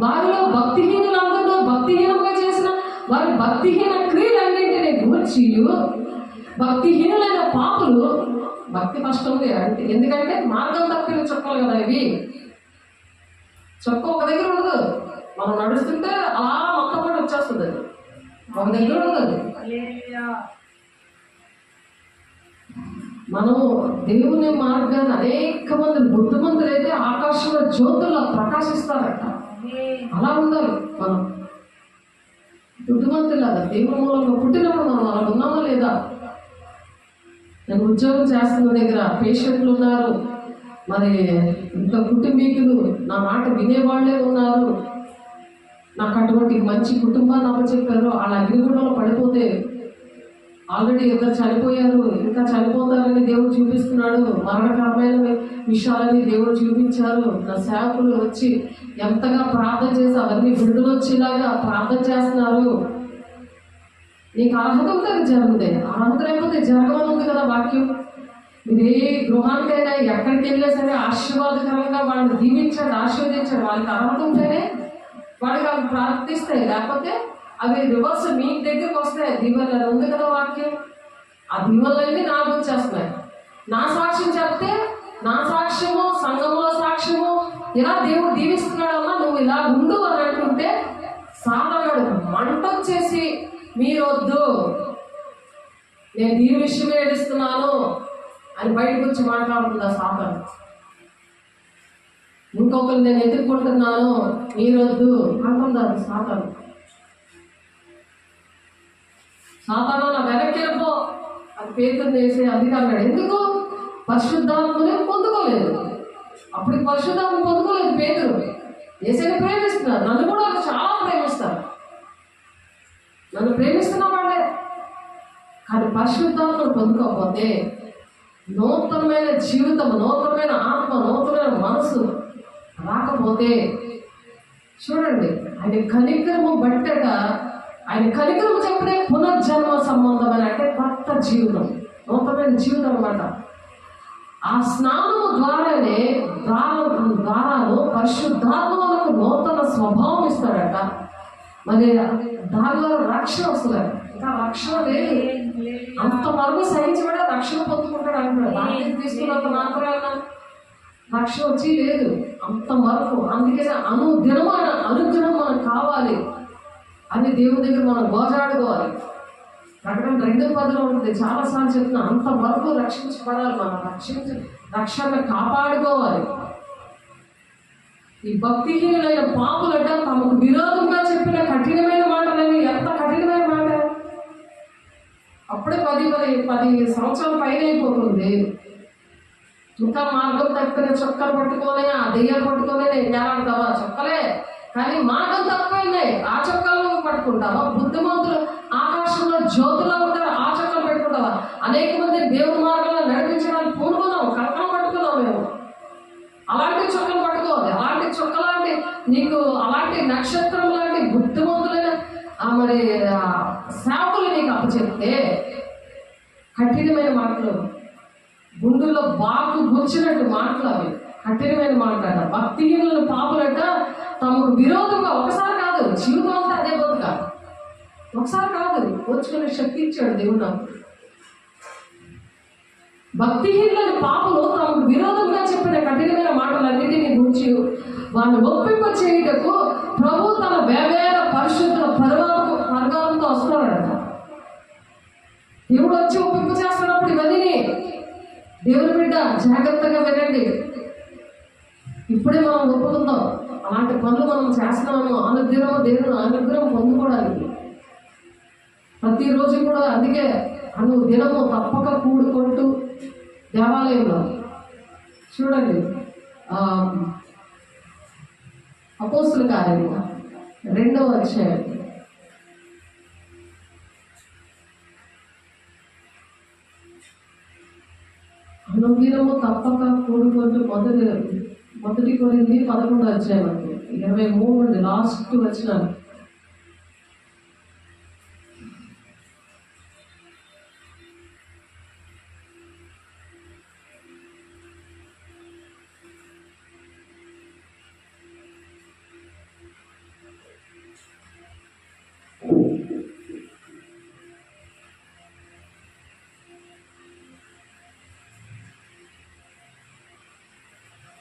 వారిలో భక్తిహీనులందరూ భక్తిహీనంగా చేసిన వారి భక్తిహీన క్రియలన్నింటినీ గూర్చి, భక్తిహీనులైన పాపులు, భక్తి కష్టం అంటే ఎందుకంటే మార్గం తప్పిన చొక్కలు కదా ఇవి. చొక్క ఒక దగ్గర ఉండదు, మనం నడుస్తుంటే అలా మొత్తం కూడా వచ్చేస్తుంది. అది ఒక దగ్గర ఉండదు. మనం దేవుని మార్గాన్ని అనేక మంది బుద్ధిమంతులు అయితే ఆకాశంలో జ్యోతుల్లో ప్రకాశిస్తారట. అలా ఉండాలి మనం బుద్ధిమంతులాగా. దేవుని మూలంగా పుట్టినప్పుడు మనం అలా ఉన్నామా లేదా? నేను ఉద్యోగం చేస్తున్న దగ్గర పేషెంట్లు ఉన్నారు, మరి ఇంకా కుటుంబీకులు నా మాట వినేవాళ్లే ఉన్నారు. నాకు అటువంటి మంచి కుటుంబాన్ని అప్పచెప్పారు. వాళ్ళ అగ్నిగుండంలో పడిపోతే ఆల్రెడీ ఇద్దరు చనిపోయారు, ఇంకా చనిపోతారని దేవుడు చూపిస్తున్నాడు. మరణకరమైన విషయాలని దేవుడు చూపించారు. నా సేవకులు వచ్చి ఎంతగా ప్రార్థన చేసి అవన్నీ విడుదల వచ్చేలాగా ప్రార్థన చేస్తున్నారు. నీకు అర్హత ఉంటే అది జరుగుతాయి, అర్హత లేకపోతే జరగమని ఉంది కదా వాక్యం. మీరు ఏ గృహానికైనా ఎక్కడికి వెళ్ళినా సరే ఆశీర్వాదకరంగా వాళ్ళని దీవించండి, ఆశీర్వదించండి. వాళ్ళకి అర్హత ఉంటేనే వాళ్ళకి అవి ప్రార్థిస్తాయి, లేకపోతే అవి రివర్స్ మీ దగ్గరకు వస్తాయి. దీవెనలు ఉంది కదా వాక్యం. ఆ దీవెనలన్నీ నాకు వచ్చేస్తున్నాయి. నా సాక్ష్యం చెప్తే నా సాక్ష్యము, సంఘంలో సాక్ష్యము, ఇలా దేవుడు దీవిస్తున్నాడమ్మా నువ్వు ఇలా ఉండు అని అంటుంటే సాధారణ మంట వచ్చేసి మీరు వద్దు, నేను దీని విషయమే ఏడుస్తున్నాను అని బయటకు వచ్చి మాట్లాడుతుందా సాధారణ. ఇంకొకరు నేను ఎదుర్కొంటున్నాను మీరొద్దు అంటున్నారు సాధారణ. సాధారణ నా వెనక్కి వెళ్ళిపో అని పేతురు చేసే అధికారులు. ఎందుకు? పరిశుద్ధాత్మని పొందుకోలేదు. అప్పుడు పరిశుద్ధాత్మ పొందుకోలేదు పేతురు. యేసుని ప్రేమిస్తున్నారు, నన్ను కూడా చాలా ప్రేమిస్తారు, నన్ను ప్రేమిస్తున్న వాళ్ళే. కానీ పరిశుద్ధాత్మను పొందుకోకపోతే నూతనమైన జీవితం, నూతనమైన ఆత్మ, నూతనమైన మనసు రాకపోతే చూడండి, ఆయన కనికరము బట్టట, ఆయన కనికరము చెప్పిన పునర్జన్మ సంబంధమైన అంటే కొత్త జీవితం, నూతనమైన జీవితం అన్నమాట. ఆ స్నానము ద్వారానే ద్వారాను పరిశుద్ధాత్మలకు నూతన స్వభావం ఇస్తాడట. మరి దాని ద్వారా రక్షణ వస్తుంది. ఇంకా రక్షణ లేదు, అంతవరకు సహించబడే రక్షణ పొందుకుంటాడు అంటాడు. దాన్ని తీసుకున్నంత మాత్రమే రక్షణ వచ్చి లేదు అంతవరకు. అందుకే అనుదినం మనకు కావాలి అని దేవుని దగ్గర మనం గోజాడుకోవాలి. ప్రకటన 2:10 ఉంటుంది, చాలాసార్లు చెప్తున్నా. అంతవరకు రక్షించబడాలి, మనం రక్షణ కాపాడుకోవాలి. ఈ భక్తిహీనులైన పాపులట తమకు విరోధంగా చెప్పిన కఠినమైన మాటలని, ఎంత కఠినమైన మాట! అప్పుడే 10 సంవత్సరాల పైన అయిపోతుంది. ఇంకా మార్గం తప్పిన చొక్కలు పట్టుకోలే, ఆ దెయ్యాలు పట్టుకోలే ఏలాడతావా? చొక్కలే, కానీ మార్గం తక్కువైనాయి. ఆ చొక్కలు నువ్వు పట్టుకుంటావా? బుద్ధిమంతులు ఆకాశంలో జ్యోతిలో ఉంటారు, ఆ చొక్కలు పెట్టుకుంటావా? అనేక మంది దేవుని మార్గంలో నడిపించడానికి పూనుకున్నాం, కర్కలు పట్టుకున్నాం మేము. అలాంటి చొక్కలు పట్టుకోవాలి. అలాంటి చొక్కలాంటి నీకు అలాంటి నక్షత్రం లాంటి బుద్ధిమంతులైన మరి సేవకులు నీకు అప్పచెప్తే కఠినమైన మాటలు, గుండెల్లో బాకు గుచ్చినట్టు మాటలు, అవి కఠినమైన మాట్లాడ. భక్తిహీనులను పాపులట తమకు విరోధంగా, ఒకసారి కాదు జీవితం అంతా అదే బతుక, ఒకసారి కాదు, వచ్చుకునే శక్తి ఇచ్చాడు దేవుడు నాకు. భక్తిహీనులైన పాపలు తమకు విరోధంగా చెప్పిన కఠినమైన మాటలన్నిటిని గురించి వారిని ఒప్పింప చేయుటకు ప్రభు తన వేవేల పరిశుద్ధుల పరగాలంతో వస్తున్నాడట. దేవుడు వచ్చి ఒప్పింప చేస్తున్నప్పుడు ఇవన్నీ దేవుని బిడ్డ జాగ్రత్తగా వినండి. ఇప్పుడే మనం ఒప్పుకుందాం, అలాంటి పనులు మనం చేస్తున్నాము అనుదినము దేవుని అనుగ్రహం పొందుకోవడానికి. ప్రతిరోజు కూడా అందుకే దినము తప్పక కూడుకుంటూ దేవాలయంలో చూడండి, అపోస్తుల కార్యము 2వ అధ్యాయం అనుదినము తప్పక కూడుకుంటూ మొదటి కొరింథీ 11వ అధ్యాయం 23 నుండి లాస్ట్ వచ్చిన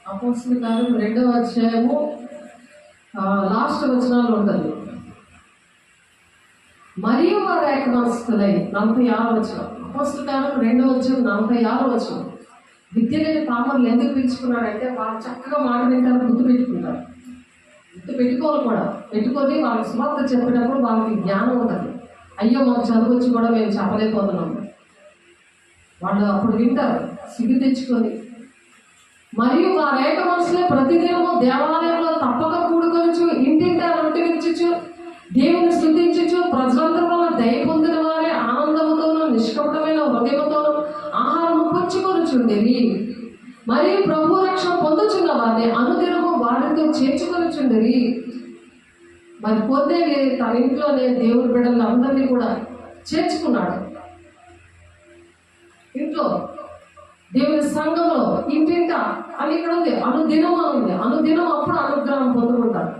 అపోస్తుల కార్యం 2వ అధ్యాయము లాస్ట్ వచనాలు ఉంటుంది. మరియు వారు ఏకమనస్కులై 46వ వచనం. అపోస్తుల కార్యం 2వ అధ్యాయం 46వ వచనం. విద్య లేని పామరులు ఎందుకు పిలుచుకున్నాడంటే వాళ్ళు చక్కగా మాట వింటారు, గుర్తు పెట్టుకుంటారు. గుర్తు పెట్టుకోవాలి కూడా, పెట్టుకొని వాళ్ళకి సువార్త చెప్పినప్పుడు వాళ్ళకి జ్ఞానం ఉంటుంది. అయ్యో మాకు చదువు వచ్చి కూడా మేము చెప్పలేకపోతున్నాము. వాళ్ళు అప్పుడు వింటారు సిగ్గు తెచ్చుకొని. మరియు వారు ఏక మనసులో ప్రతిదినము దేవాలయంలో తప్పక కూడుకొనుచు ఇంటింటా రొట్టె విరుచుచు దేవుని స్తుతించుచు ప్రజలందరూ వల్ల దయ పొందిన వారే ఆనందముతోనూ నిష్కపటమైన హృదయముతోనూ ఆహారము పుచ్చుకొనుచుండేవి. మరియు ప్రభు రక్షణ పొందుచున్న వారిని అనుదినము వారితో చేర్చుకొనుచుండేవి. మరి పోతే తన ఇంట్లోనే దేవుని బిడ్డలందరినీ కూడా చేర్చుకున్నాడు. ఇంట్లో దేవుని సంఘంలో ఇంటింట అని ఇక్కడ ఉంది, అనుదినం అని ఉంది. అనుదినం అప్పుడు అనుగ్రహం పొందుకుంటారు.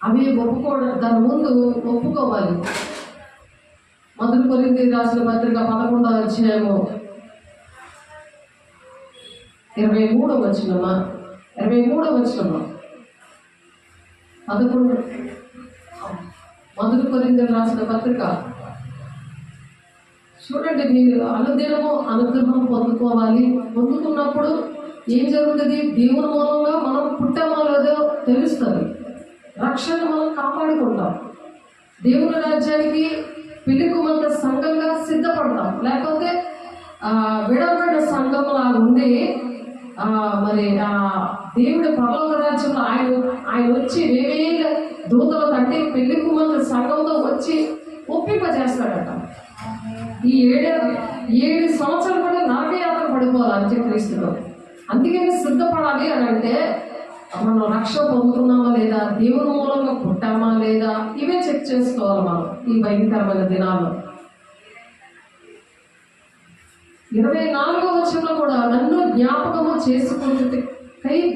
అవి ఒప్పుకోవడం, దాని ముందు ఒప్పుకోవాలి. మొదటి కొరింథీ రాసిన పత్రిక 11వ అధ్యాయము 23వ వచనమా 23వ వచనమా 11 మొదటి కొరింథీ రాసిన పత్రిక చూడండి. మీరు అనుదినము అనుగ్రహం పొందుకోవాలి. పొందుకున్నప్పుడు ఏం జరుగుతుంది? దేవుని మూలంగా మనం పుట్టామో లేదో తెలుస్తుంది. రక్షణ మనం కాపాడుకుంటాం. దేవుని రాజ్యానికి పిలుపుమంత సంఘంగా సిద్ధపడతాం. లేకపోతే విడబడిన సంఘంలా ఉండి మరి దేవుడి పరలోక రాజ్యంలో ఆయన వచ్చి వేవేల దూతలు అంటే పెళ్లి కుమార్తె సంఘంతో వచ్చి ఒప్పింపజేస్తాడట. ఈ 7 సంవత్సరాలు కూడా నరకయాత్ర పడిపోవాలి అంత్యక్రీస్తులో. అందుకని సిద్ధపడాలి అని అంటే మనం రక్షణ పొందుతున్నామా లేదా, దేవుని మూలంగా పుట్టామా లేదా, ఇవే చెక్ చేసుకోవాలి మనం ఈ భయంకరమైన దినాల్లో. 24వ వచనంలో కూడా నన్ను జ్ఞాపకము చేసుకుంటే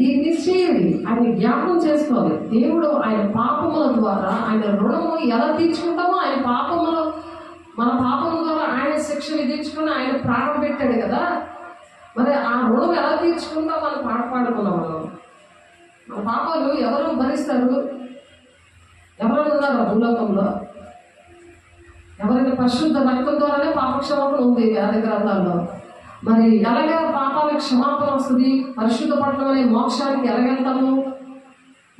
దీన్ని చేయండి, ఆయన జ్ఞాపకం చేసుకోవాలి. దేవుడు ఆయన పాపముల ద్వారా ఆయన రుణము ఎలా తీర్చుకుంటామో, ఆయన పాపములు మన పాపం ద్వారా ఆయన శిక్ష విధించుకుని ఆయన ప్రాణం పెట్టాడు కదా, మరి ఆ రుణం ఎలా తీర్చుకుంటాం మనం పాడుకున్నాం. మన పాపాలు ఎవరు భరిస్తారు? ఎవరైనా ఉన్నారు భూలోకంలో? ఎవరైనా పరిశుద్ధ రక్తం ద్వారానే పాపక్షమాపణ ఉంది వేద గ్రంథాల్లో. మరి ఎలాగ పాపాలకు క్షమాపణ వస్తుంది? పరిశుద్ధ పట్టణం అనే మోక్షానికి ఎలాగెళ్తాము?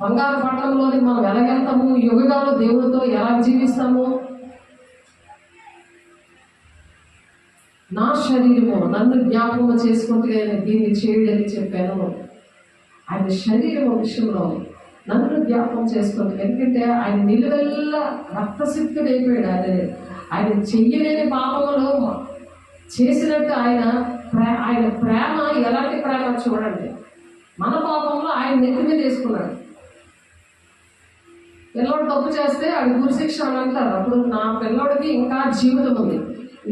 బంగారు పట్టణంలోని మనం ఎలాగెళ్తాము? యుగాలు దేవుడితో ఎలా జీవిస్తాము? నా శరీరము నన్ను జ్ఞాపకము చేసుకుంటే దీన్ని చేయడని చెప్పాను. ఆయన శరీరం విషయంలో నన్ను జ్ఞాపకం చేసుకుంటే, ఎందుకంటే ఆయన నిలువెల్ల రక్తసిక్తుడు అయిపోయాడు. ఆయన చెయ్యలేని పాపములు చేసినట్టు ఆయన ప్రేమ ఎలాంటి ప్రేమ చూడండి. మన పాపంలో ఆయన నెత్తి మీద వేసుకున్నాడు. పిల్లోడు తప్పు చేస్తే అది గురుశిక్ష అని అంటారు. అప్పుడు నా పిల్లోడికి ఇంకా జీవితం ఉంది,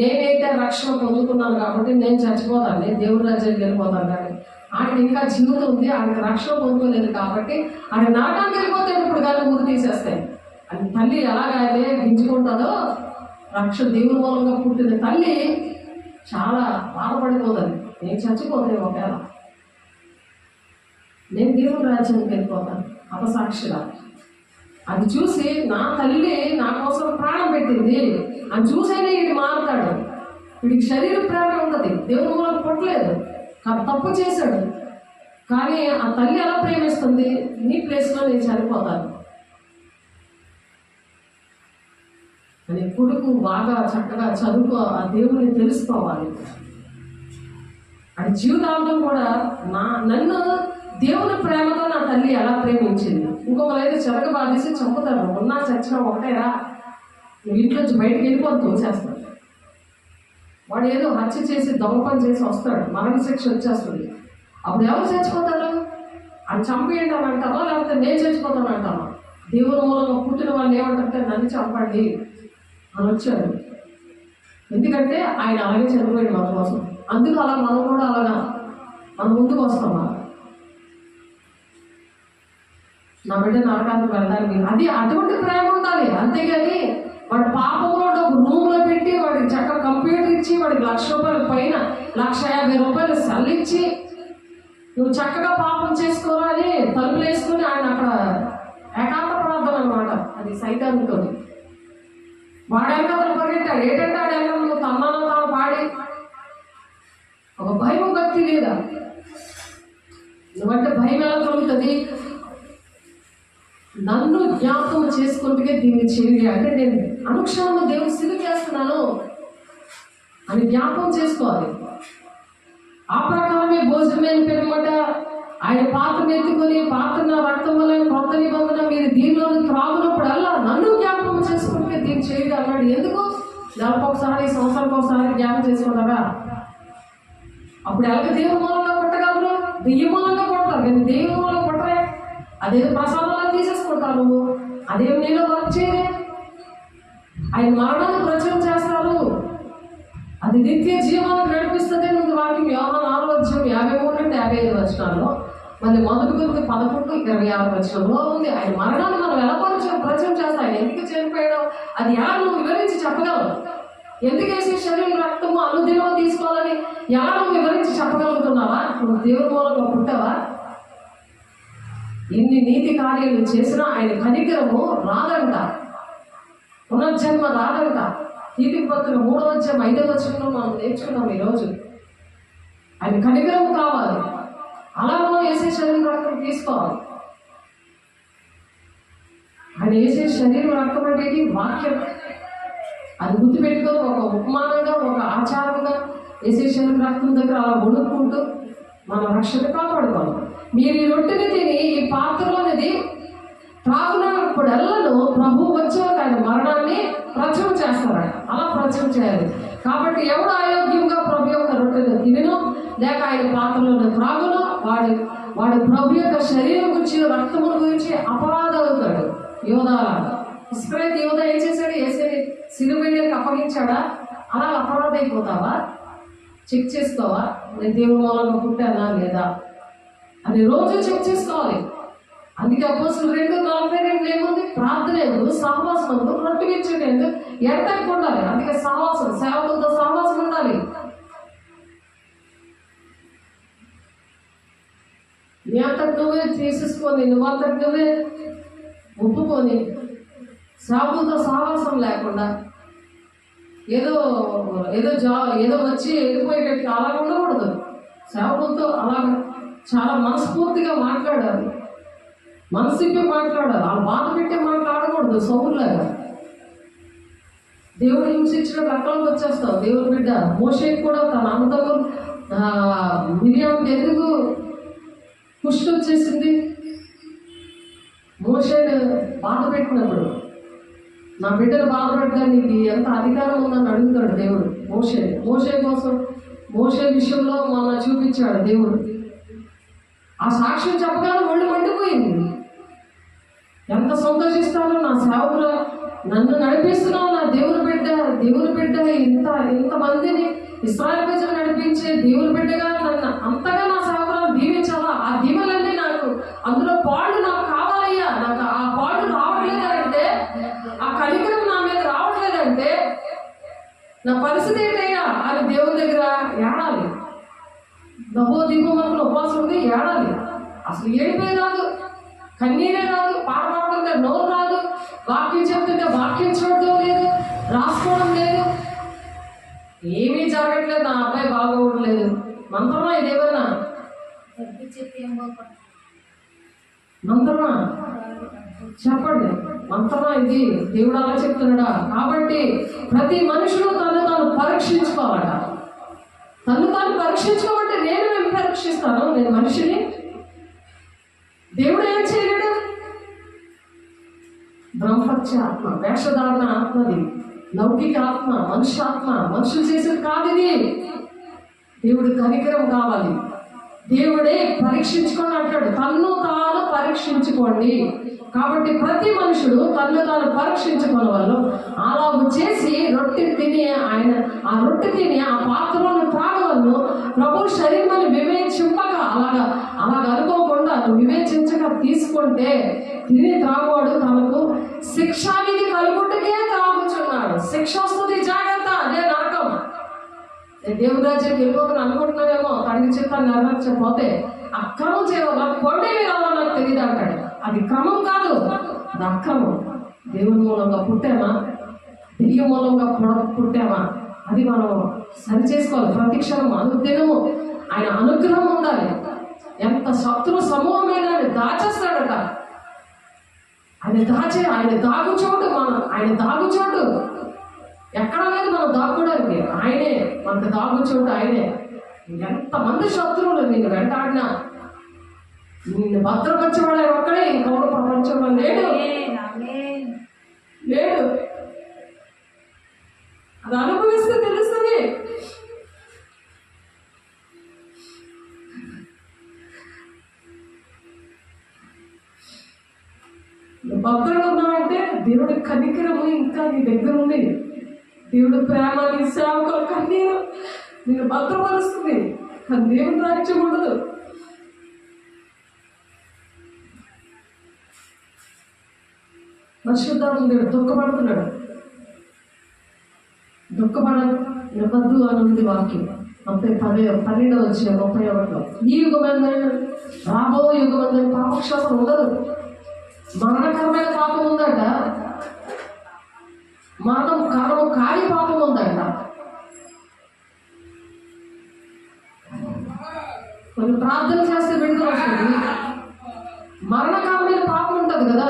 నేనైతే రక్షణ పొందుకున్నాను కాబట్టి నేను చచ్చిపోతాను, నేను దేవుడి రాజ్యానికి వెళ్ళిపోతాను. కానీ ఆయన ఇంకా జీవితం ఉంది, ఆయన రక్షణ పొందుకోలేదు కాబట్టి ఆయన నరకానికి వెళ్ళిపోతే ఇప్పుడు కానీ ఊరు తీసేస్తాయి. అది తల్లి ఎలాగైతే గింజుకుంటుందో దేవుని మూలంగా పుట్టిన తల్లి చాలా బాధపడిపోతుంది. నేను చచ్చిపోతాను, ఒకవేళ నేను దేవుని రాజ్యానికి వెళ్ళిపోతాను అపసాక్షిగా. అది చూసి నా తల్లి నా కోసం ప్రాణం పెట్టింది అని చూసైనా వీడు మారుతాడు. వీడికి శరీర ప్రేమ ఉంటుంది, దేవుని మూలం పుట్టలేదు, తప్పు చేశాడు. కానీ ఆ తల్లి ఎలా ప్రేమిస్తుంది, నీ ప్లేస్లో నేను చనిపోతాను అని. కొడుకు బాగా చక్కగా చదువుకో, ఆ దేవుని తెలుసుకోవాలి. అది జీవితాంతం కూడా నన్ను దేవుని ప్రేమతో నా తల్లి ఎలా ప్రేమించింది. ఇంకొకరైతే చెరగ బాధేసి చంపుతారు, ఉన్నా చచ్చినా ఒకటేరా, ఇంట్లోంచి బయటకు వెళ్ళిపోతే తోసేస్తాడు. వాడు ఏదో హత్య చేసి దొంగపని చేసి వస్తాడు, మరణ శిక్ష వచ్చేస్తుంది. అప్పుడు ఎవరు చచ్చిపోతారు? అని చంపేయండి అని అంటామా, లేకపోతే నేను చచ్చిపోతాను అంటామా? దేవుని మూలంగా పుట్టిన వాళ్ళు ఏమంటారంటే నన్ను చంపండి అని వచ్చాడు. ఎందుకంటే ఆయన అలాగే చనిపోయాడు మన కోసం. అందుకు అలా మనం కూడా అలాగా మనం ముందుకు వస్తామా? నా బిడ్డ నరకానికి వెళ్ళడానికి అది అటువంటి ప్రేమ ఉండాలి. అంతేగాని వాడి పాపంలో ఒక రూమ్లో పెట్టి వాడికి చక్కగా కంప్యూటర్ ఇచ్చి వాడికి ₹1,00,000 పైన ₹1,50,000 సెల్లిచ్చి నువ్వు చక్కగా పాపం చేసుకోరా అని తలుపులు వేసుకుని ఆయన అక్కడ ఏకాంత ప్రార్థన అనమాట. అది సైతానుతో వాడెంకతలు పరిగెట్టాడు. ఏంటంటే ఆడెంక నువ్వు తన్నాను తాను పాడి ఒక భయం భక్తి లేదా? నువ్వంటే భయం ఎలా కలుగుతుంది? నన్ను జ్ఞాపకం చేసుకుంటే దీన్ని చేయండి అంటే నేను అనుక్షణము దేవుని స్థితి చేస్తున్నాను అని జ్ఞాపకం చేసుకోవాలి. ఆ ప్రకారమే భోజనమైన పెరుమట ఆయన పాత్రను ఎత్తుకొని పాత్ర నా రక్తం వల్ల కొత్త నిబంధన మీరు దీనిలో త్రాగునప్పుడల్లా నన్ను జ్ఞాపకం చేసుకుంటే దీన్ని చేయండి అన్నాడు. ఎందుకు? నెలకొకసారి సంవత్సరానికి ఒకసారి జ్ఞాపకం చేసుకున్నారా? అప్పుడు ఎలాగ దేవుని మూలంగా పుట్టగలరు? దెయ్యం మూలంగా పుడతారు కానీ దేవుని మూలంగా పుట్టరే. అదేదో ప్రసాదాలను తీసేసుకుంటారు, నువ్వు అదేం నేను వర్క్ చేయలే. ఆయన మరణాన్ని ప్రచురం చేస్తారు, అది నిత్య జీవానికి నడిపిస్తుంది. ముందు వాక్యం యోహాను 6:53-55 మళ్ళీ మొదటి గురించి 11-26 ఉంది. ఆయన మరణాన్ని మనం ఎలా ప్రచురం చేస్తాం? ఆయన ఎందుకు చనిపోయాడో అది ఎలా నువ్వు వివరించి చెప్పగలవు? ఎందుకు వేసి శరీరం రక్తము అనుదినము తీసుకోవాలని ఎలా నువ్వు వివరించి చెప్పగలుగుతున్నావా? నువ్వు దేవుని మూలంగా పుట్టావా? ఇన్ని నీతి కార్యాలు చేసినా ఆయన కనికరము రాదంట, పునర్జన్మ రాదంట. తీర్పుపత్రిక 3:5 మనం నేర్చుకున్నాం ఈరోజు. ఆయన కనికరము కావాలి, అలా మనం వేసే శరీరం రక్తం తీసుకోవాలి. ఆయన వేసే శరీరం రక్తం అంటే వాక్యం. అది గుర్తుపెట్టుకొని ఒక ఉపమానంగా ఒక ఆచారంగా వేసే శరీరం రక్తం దగ్గర అలా వణుక్కుంటూ మన రక్షణ కాపాడుకోవాలి. మీరు ఈ రొట్టెని తిని ఈ పాత్రలోనిది త్రాగునప్పుడెల్లను ప్రభు వచ్చాక ఆయన మరణాన్ని ప్రచురం చేస్తారట. అలా ప్రచురం చేయాలి. కాబట్టి ఎవడు అయోగ్యంగా ప్రభు యొక్క రొట్టెను తినను లేక ఆయన పాత్రలోని త్రాగును వాడి ప్రభు యొక్క శరీరం గురించి రక్తముల గురించి అపరాధ అవుతాడు. ఇస్రాయేలు యోధ ఏం చేశాడు? ఏసేని సిలువకి అప్పగించాడా? అలా అపరాధ అయిపోతావా? చెక్ చేసుకోవా? నేను దేవుని మూలంగా పుట్టానా లేదా అని రోజు చెక్ చేసుకోవాలి. అందుకే అపోస్తలులు 2:42 ఏముంది? ప్రార్థన ఎందుకు, సహవాసం ఎందుకు, రొట్టె విచ్చడం ఎందుకు, ఎడతెగక ఉండాలి. అందుకే సహవాసం, సేవకులతో సహవాసం ఉండాలి. నీ అంతటి నువ్వే తీసేసుకొని నువ్వంతటి నువ్వే ఒప్పుకొని సేవకులతో సహవాసం లేకుండా ఏదో వచ్చి వెళ్ళిపోయేటట్టు అలా ఉండకూడదు. సేవకులతో అలా చాలా మనస్ఫూర్తిగా మాట్లాడాలి, మనసిప్పి మాట్లాడాలి. ఆ బాధ పెట్టే మాట్లాడకూడదు. సౌరులాగా దేవుడు హింసించిన రకాలకు వచ్చేస్తావు. దేవుని బిడ్డ మోషేకి కూడా తన అన్నదమ్ములు మిరియాముకి ఎందుకు కుష్టి వచ్చేసింది? మోషేని బాధ పెట్టినప్పుడు నా బిడ్డను బాధ పెట్టడానికి ఎంత అధికారం ఉందని అడుగుతాడు దేవుడు మోషే కోసం. మోషే విషయంలో మన చూపించాడు దేవుడు. ఆ సాక్ష్యం చెప్పగానే ఒళ్ళు మండిపోయింది. ఎంత సంతోషిస్తానో, నా సేవకులు నన్ను నడిపిస్తున్నావు, నా దేవుని బిడ్డ ఇంతమందిని ఇశ్రాయేలు ప్రజలు నడిపించే దేవుని బిడ్డగా నన్ను అంతగా నా సేవకులను దీవించాలా? ఆ దీవెలన్నీ నాకు అందులో పాళ్ళు నాకు కావాలయ్యా. నాకు ఆ పాళ్ళు రావట్లేదు అంటే నవో దీపమంతులు ఉపవాసం ఉంది, ఏడాలి. అసలు ఏడిపే కాదు, కన్నీరే కాదు, పాట పాడుతుంటే నోరు రాదు, వాక్యం చెప్తుంటే వాక్యం చూడటం లేదు, రాసుకోవడం లేదు, ఏమీ జరగట్లేదు. నా అబ్బాయి బాగోవట్లేదు. మంత్రమా ఇదేమన్నా? మంత్రమా చెప్పండి, మంత్రమా ఇది? దేవుడు అలా చెప్తున్నాడా? కాబట్టి ప్రతి మనుషులు తను తాను పరీక్షించుకోవాలట. తను తాను పరీక్షించుకోమంటే నేను పరీక్షిస్తాను? నేను మనిషిని. దేవుడు ఏం చేయలేడు. బ్రహ్మహత్య ఆత్మ, వేషధారణ ఆత్మది, లౌకిక ఆత్మ, మనుష్యాత్మ, మనుషులు చేసేది కాదు ఇది. దేవుడి కనికరం కావాలి. దేవుడే పరీక్షించుకొని అంటాడు, తన్ను తాను పరీక్షించుకోండి. కాబట్టి ప్రతి మనుషుడు తన్ను తాను పరీక్షించుకోని వాళ్ళు అలాగ చేసి రొట్టె తిని ఆ రొట్టె తిని ఆ పాత్రలను త్రాగవలను. ప్రభు శరీరాన్ని వివేచింపక అలాగ అనుకోకుండా వివేచించక తీసుకుంటే తిని త్రాగువాడు తనకు శిక్షావిధి కలుగుటకే త్రాగుచున్నాడు. శిక్ష వస్తుంది, జాగ్రత్త, అదే నరకం. దేవుడి రాజ్యం వెళ్ళిపోతున్నా అనుకుంటున్నావేమో, తండ్రి చిత్తాన్ని నెరవేర్చకపోతే అక్రమం చేయాలి. పొండి మీరు అలా నాకు తెలియదు అంటాడు. అది క్రమం కాదు, అది అక్రమం. దేవుని మూలంగా పుట్టామా, దెయ్యం మూలంగా పుట్టామా, అది మనం సరి చేసుకోవాలి. ప్రతి క్షణం అనుదినము ఆయన అనుగ్రహం ఉండాలి. ఎంత శత్రు సమూహమైన దాచేస్తాడట. ఆయన దాగుచోటు, ఆయన దాగుచోటు ఎక్కడ లేదు మనం దాక్కోవడానికి. ఆయనే మనకు దాగుచోటు, ఆయనే. ఎంతమంది శత్రువులు నిన్ను వెంటాడినా నిన్ను భద్రపరచబడే ఒక్కడే, ఇంకెవరు ప్రపంచంలో లేడు. అది అనుభవిస్తే తెలుస్తుంది. భద్రంగా ఉన్నామంటే దేవుడి కనికరము ఇంకా నీ దగ్గర ఉంది. దేవుడు ప్రేమ, నీ సేవకుల కన్నీరు నేను భద్రపరుస్తుంది. కానీ దేవుని రాజ్యం ఉండదు. పరిశుద్ధాత్ముడు దుఃఖపడుతున్నాడు. దుఃఖపడవద్దు అని ఉంది వాక్యం. 12:31. ఈ యుగమందైనా రాబో యుగమందైన పాపక్షాపం ఉండదు. మరణకరమైన పాపం ఉందట, మరణం కారణం కాని పాపం ఉందట. కొన్ని ప్రార్థన చేస్తే విడుదల వస్తుంది. మరణకరమైన పాపం ఉంటుంది కదా,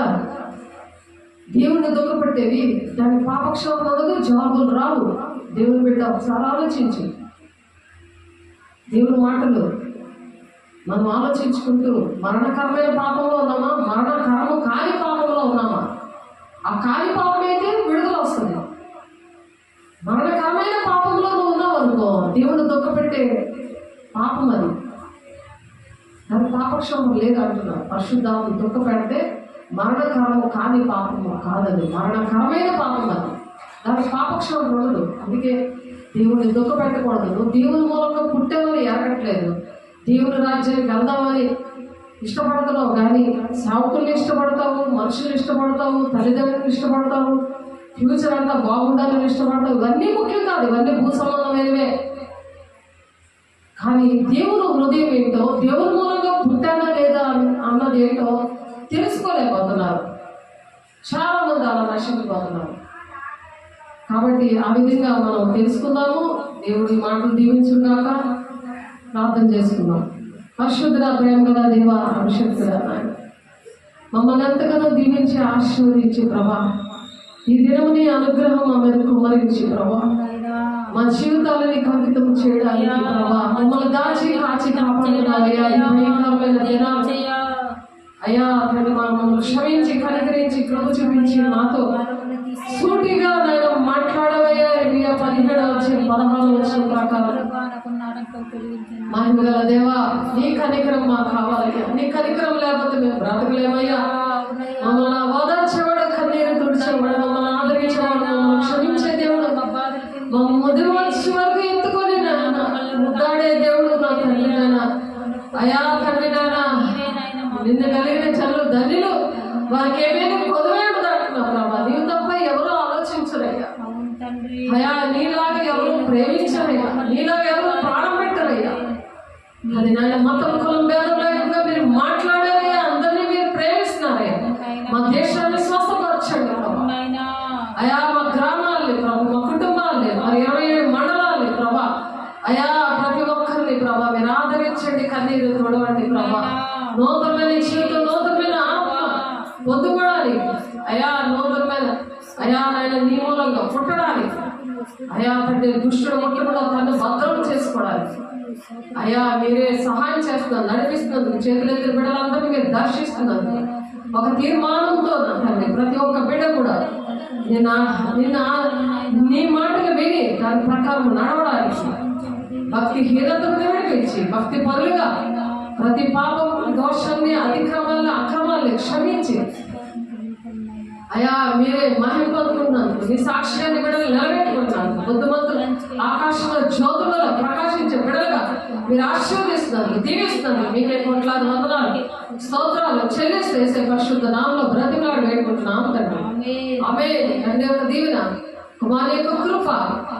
దేవుణ్ణి దుఃఖపెట్టేవి, దానికి పాపక్షోభం ఉండదు, జవాబులు రావు. దేవుని బిడ్డ ఒకసారి ఆలోచించు. దేవుని మాటలు మనం ఆలోచించుకుంటూ మరణకరమైన పాపంలో ఉన్నామా, మరణకరము కాని పాపంలో ఉన్నామా? ఆ కాని పాపం అయితే విడుదల వస్తుంది. మరణకరమైన పాపంలో నువ్వు ఉన్నావు అనుకో, దేవుని దుఃఖపెట్టే పాపం అది. దాని పాపక్షోభం లేదు అంటున్నావు. పరిశుద్ధాత్మ దుఃఖపెడితే మరణకరము కాని పాపము కాదది, మరణకరమైన పాపం అది. దానికి పాపక్షోభం ఉండదు. అందుకే దేవుడిని దుఃఖపెట్టకూడదు. నువ్వు దేవుని మూలంగా పుట్టావని ఎరగట్లేదు, దేవుని రాజ్యానికి వెళ్దామని ఇష్టపడతావు. కానీ సేవకుల్ని ఇష్టపడతావు, మనుషుల్ని ఇష్టపడతావు, తల్లిదండ్రులను ఇష్టపడతావు, ఫ్యూచర్ అంతా బాగుండాలని ఇష్టపడతావు. ఇవన్నీ ముఖ్యం కాదు, ఇవన్నీ భూ సంబంధమైనవే. కానీ దేవుని హృదయం ఏంటో, దేవుని మూలంగా పుట్టానా లేదా అన్నది ఏంటో తెలుసుకోలేకపోతున్నారు. చాలా మంది అలా నశించిపోతున్నారు. కాబట్టి ఆ విధంగా మనం తెలుసుకుందాము. దేవుడి మాటలు దీవించుగాక. ప్రార్థన చేసుకుందాం. పరిశుద్ధుడా, ప్రేమ గల దేవ, అభిషక్తుడా, మమ్మల్ని ఎంతగానో దీవించి ఆశీర్వదించి ప్రభా, ఈ దినముని అనుగ్రహం మా మీద కుమ్మరించి ప్రభా, మా జీవితాలని అంకితం చేయడానికి ప్రభా, మమ్మల్ని దాచి కాచి కాపాడుతున్నావయ్యా. ఈ భయంకరమైన దినాలు అయ్యా తండ్రి, మమ్మల్ని క్షమించి కనికరించి కృప చూపించి మాతో సూటిగా నేను మాట్లాడవయ్యా. 17 ప్రకారం మహిమగల దేవా, నీ కనికరం మాకు కావాలయ్యా. నీ కనికరం లేకపోతే మేము బ్రతకలేమయ్యా. మమ్మల్ని ఓదార్చేవాడు, కన్నీరు తుడిచేవాడు, మమ్మల్ని ఆదరించేవాడు, మమ్మల్ని క్షమించే దేవుడు, మమ్మల్ని ముదిరి వచ్చే వరకు ఎత్తుకొని ముద్దాడే దేవుడు నా తండ్రి నాయన. అయా తండ్రి నాయన, నిన్ను కలిగిన చల్లు ధన్యులు, వారికి ఏమైనా కొదవేడు అంటున్నావు ప్రభా. నీవు తప్ప ఎవరు ఆలోచించరయ్యా. అయా నీలాగా ఎవరు ప్రేమించరయ్యా, నీలాగా ఎవరు ప్రాణం పెట్టరయ్యా. అది నాయన మతం కులం భేదం లేకుండా మీరు మాట్లాడారే, అందరినీ మీరు ప్రేమిస్తున్నారే. మా దేశాన్ని స్వస్థపరచండి ప్రభా. అయా మా గ్రామాల్ని ప్రభా, మా కుటుంబాల్ని, మరి 27 మండలాల్ని ప్రభా, అయా ప్రతి ఒక్కరిని ప్రభా మీరు ఆదరించండి, కన్నీరు తోడవండి ప్రభా. నూతనమైన జీవితం, నూతనమైన ఆత్మ పొందుకోవడానికి, అయా నూతనమైన అయా నాయన నీ మూలంగా పుట్టడానికి, అయా తండ్రి దుష్టుడు ముట్టకుండా తను భద్రం చేసుకోవడానికి అయా మీరే సహాయం చేస్తున్నారు, నడిపిస్తున్నారు. చేతులెత్తిన బిడ్డలందరూ మీరు దర్శిస్తున్నారు. ఒక తీర్మానంతో తండ్రి ప్రతి ఒక్క బిడ్డ కూడా నిన్న నీ మాటలు విని దాని ప్రకారం నడవడానికి భక్తి హీనతను విడిపించి భక్తి పరులుగా ప్రతి పాపం దోషాన్ని అతిక్రమాలను అక్రమాన్ని క్షమించి అయా మీరే మహిమ పొందుకున్నాను. నీ సాక్ష్యాన్ని బిడ్డలు నిలబెట్టుకుంటున్నాను. బుద్ధిమంతులు ఆకాశంలో జ్యోతులలో ప్రకాశించే బిడ్డలుగా మీరు ఆశీర్వదిస్తున్నారు, దీవిస్తున్నారు. మీకే కోట్లాది వందనాలు స్తోత్రాలు చెల్లిస్తే పరిశుద్ధ నామంలో బ్రతిమలాడి వేడుకుంటున్నాం తండ్రి. ఆమేన్. తండ్రి యొక్క దీవెన, కుమారి యొక్క కృప,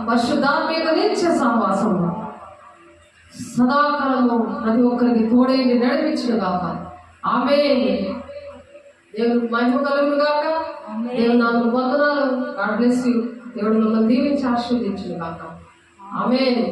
పరిశుద్ధాత్మ యొక్క నిత్య సహవాసము సదాకాలము ప్రతి ఒక్కరికి తోడేని నడిపించిన గాక. ఆమేన్. దేవుడు మహిమ కలుగును గాక. దేవుడు నాలుగు వందనాలు. God bless you. దేవుడు మిమ్మల్ని దీవించి ఆశీర్వదించును గాక. ఆమేన్.